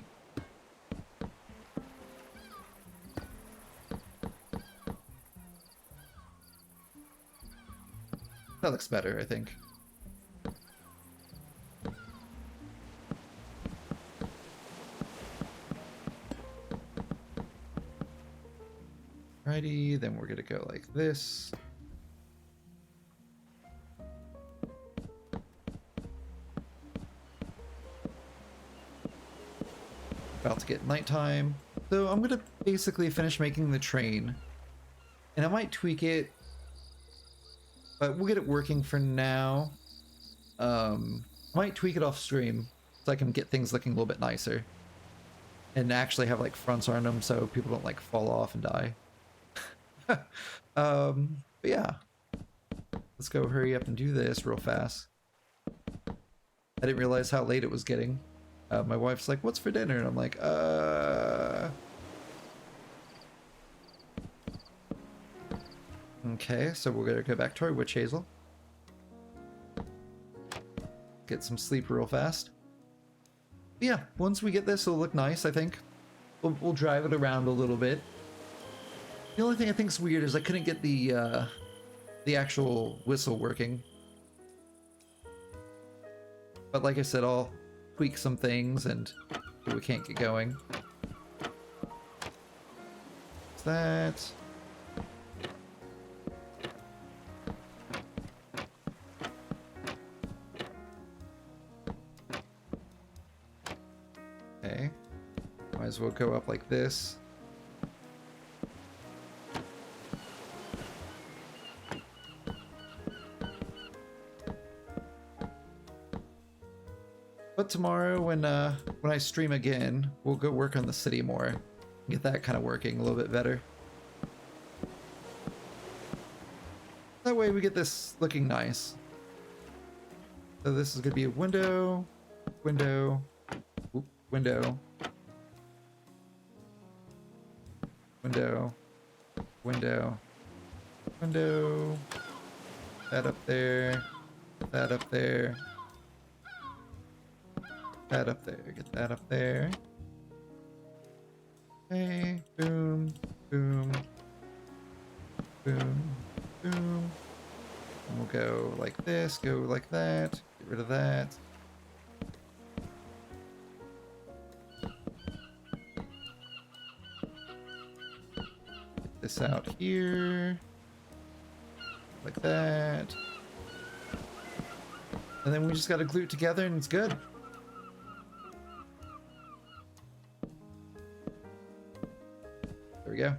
That looks better, I think. Righty, then we're gonna go like this. About to get nighttime. So I'm gonna basically finish making the train. And I might tweak it, but we'll get it working for now. I might tweak it off stream so I can get things looking a little bit nicer. And actually have like fronts on them so people don't like fall off and die. But yeah. Let's go hurry up and do this real fast. I didn't realize how late it was getting. My wife's like, what's for dinner? And I'm like, Okay, so we're gonna go back to our witch hazel. Get some sleep real fast. But yeah, once we get this, it'll look nice, I think. We'll drive it around a little bit. The only thing I think's weird is I couldn't get the actual whistle working. But like I said, I'll tweak some things and we can't get going. What's that? Okay. Might as well go up like this. But tomorrow, when I stream again, we'll go work on the city more. Get that kind of working a little bit better. That way we get this looking nice. So this is going to be a window, window, whoop, window, window, window, window, that up there, that up there. That up there, get that up there. Okay, boom, boom, boom, boom. And we'll go like this, go like that, get rid of that. Get this out here, like that. And then we just gotta glue it together and it's good. There we go.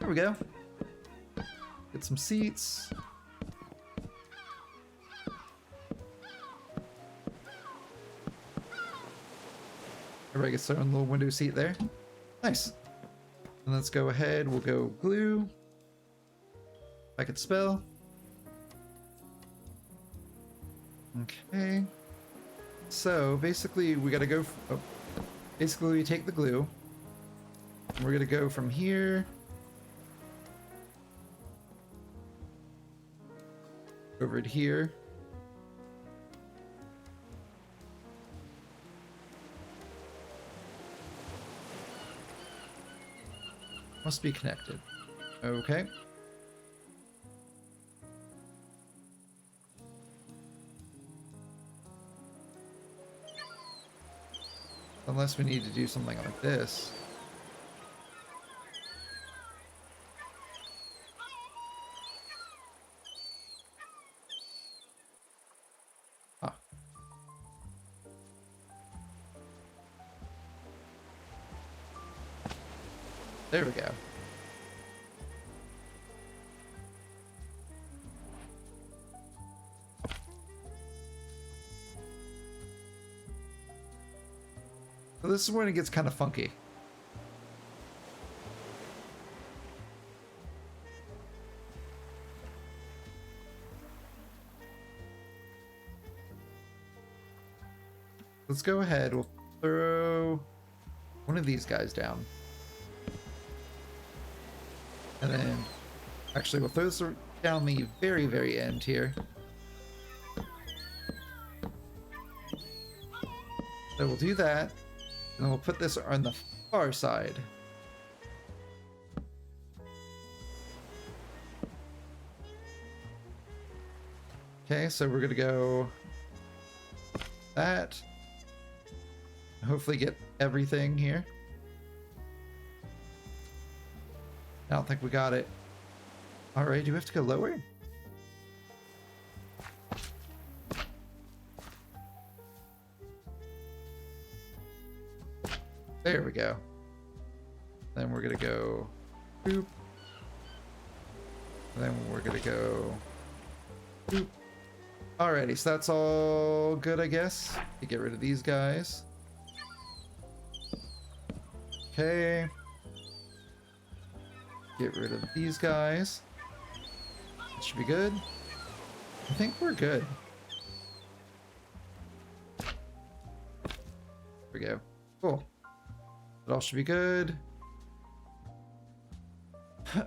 There we go. Get some seats. Everybody gets their own little window seat there. Nice. And let's go ahead. We'll go glue. I could spell. Okay. So basically, we gotta go. Basically, we take the glue. And we're gonna go from here over to here. Must be connected. Okay. Unless we need to do something like this. Ah. There we go. So this is when it gets kind of funky. Let's go ahead. We'll throw one of these guys down. And then, actually, we'll throw this down the very, very end here. So we'll do that. And then we'll put this on the far side. Okay, so we're gonna go that. Hopefully get everything here. I don't think we got it. Alright, do we have to go lower? There we go. Then we're gonna go boop. And then we're gonna go boop. Alrighty, so that's all good, I guess. To get rid of these guys. Okay. Get rid of these guys. That should be good. I think we're good. There we go. Cool. That all should be good.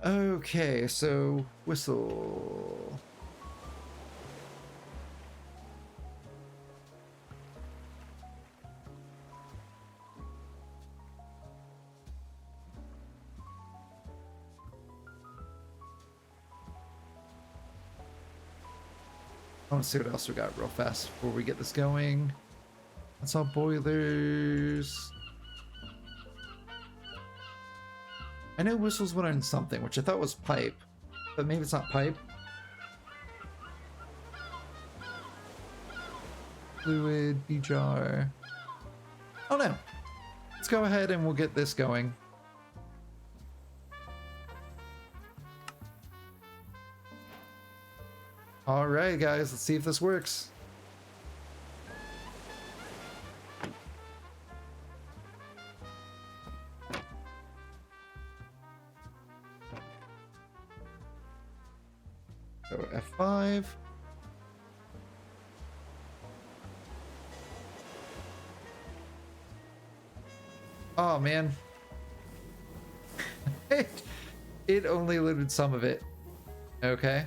Okay, so whistle. I want to see what else we got real fast before we get this going. That's all boilers. I know whistles went on something, which I thought was pipe, but maybe it's not pipe. Fluid, B-jar. Oh no. Let's go ahead and we'll get this going. All right, guys, let's see if this works. So F5. Oh man. It only loaded some of it. Okay.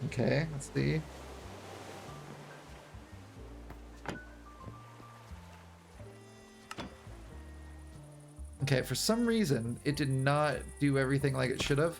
Okay, let's see. Okay, for some reason, it did not do everything like it should have.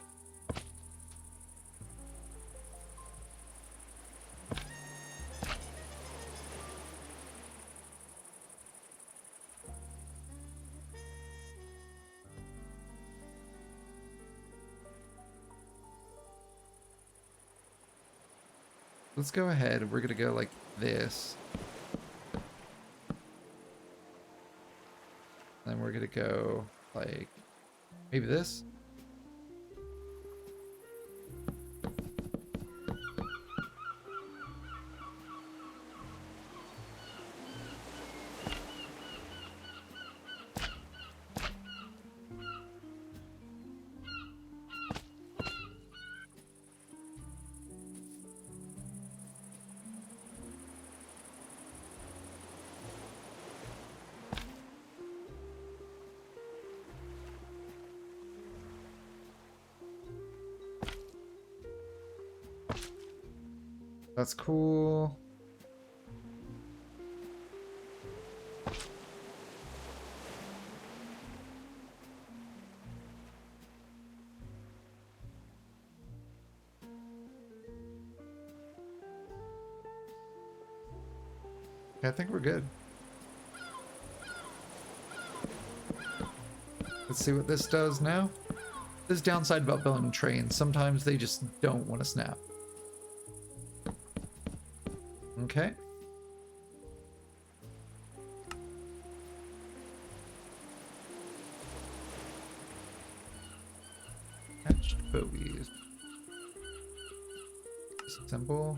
Let's go ahead. We're gonna go like this. Then we're gonna go like maybe this. That's cool. I think we're good. Let's see what this does now. This downside about building trains, sometimes they just don't want to snap. Okay. Attached bogies. Assemble.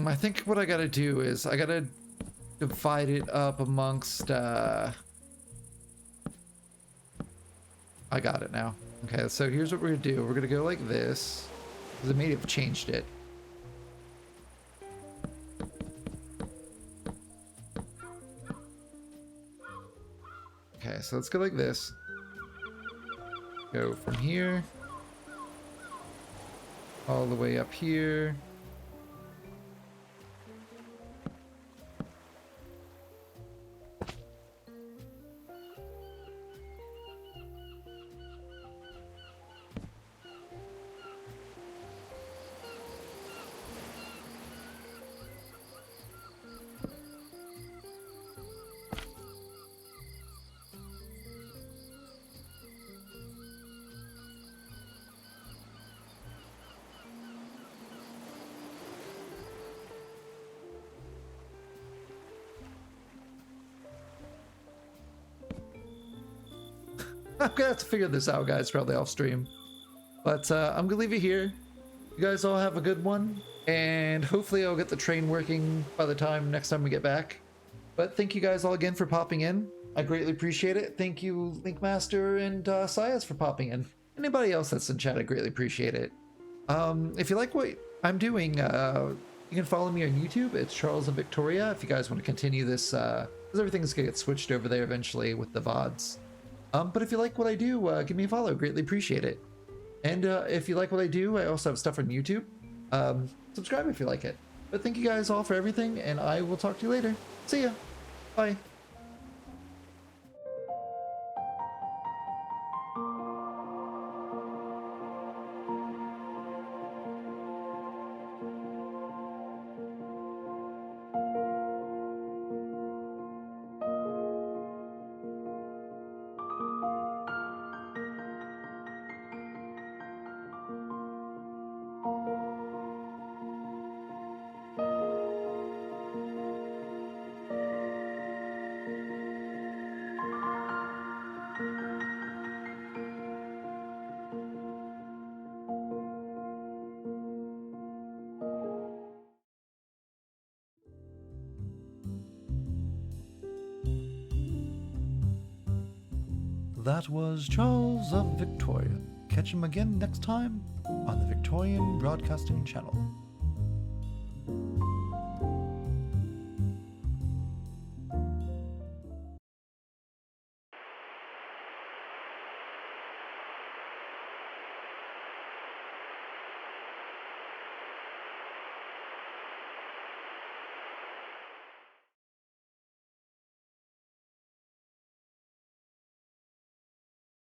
I think what I gotta do is I gotta divide it up amongst, I got it now. Okay, so here's what we're gonna do. We're gonna go like this, because I may have changed it. Okay, so let's go like this. Go from here all the way up here. I'm gonna have to figure this out, guys, probably off stream. But I'm gonna leave it here. You guys all have a good one, and hopefully I'll get the train working by the time next time we get back. But thank you guys all again for popping in. I greatly appreciate it. Thank you, Linkmaster and Sias, for popping in. Anybody else that's in chat, I greatly appreciate it. If you like what I'm doing, you can follow me on YouTube. It's Charles and Victoria. If you guys want to continue this, because everything's gonna get switched over there eventually with the VODs. But if you like what I do, give me a follow. Greatly appreciate it. And if you like what I do, I also have stuff on YouTube. Subscribe if you like it. But thank you guys all for everything, and I will talk to you later. See ya. Bye. That was Charles of Victoria. Catch him again next time on the Victorian Broadcasting Channel.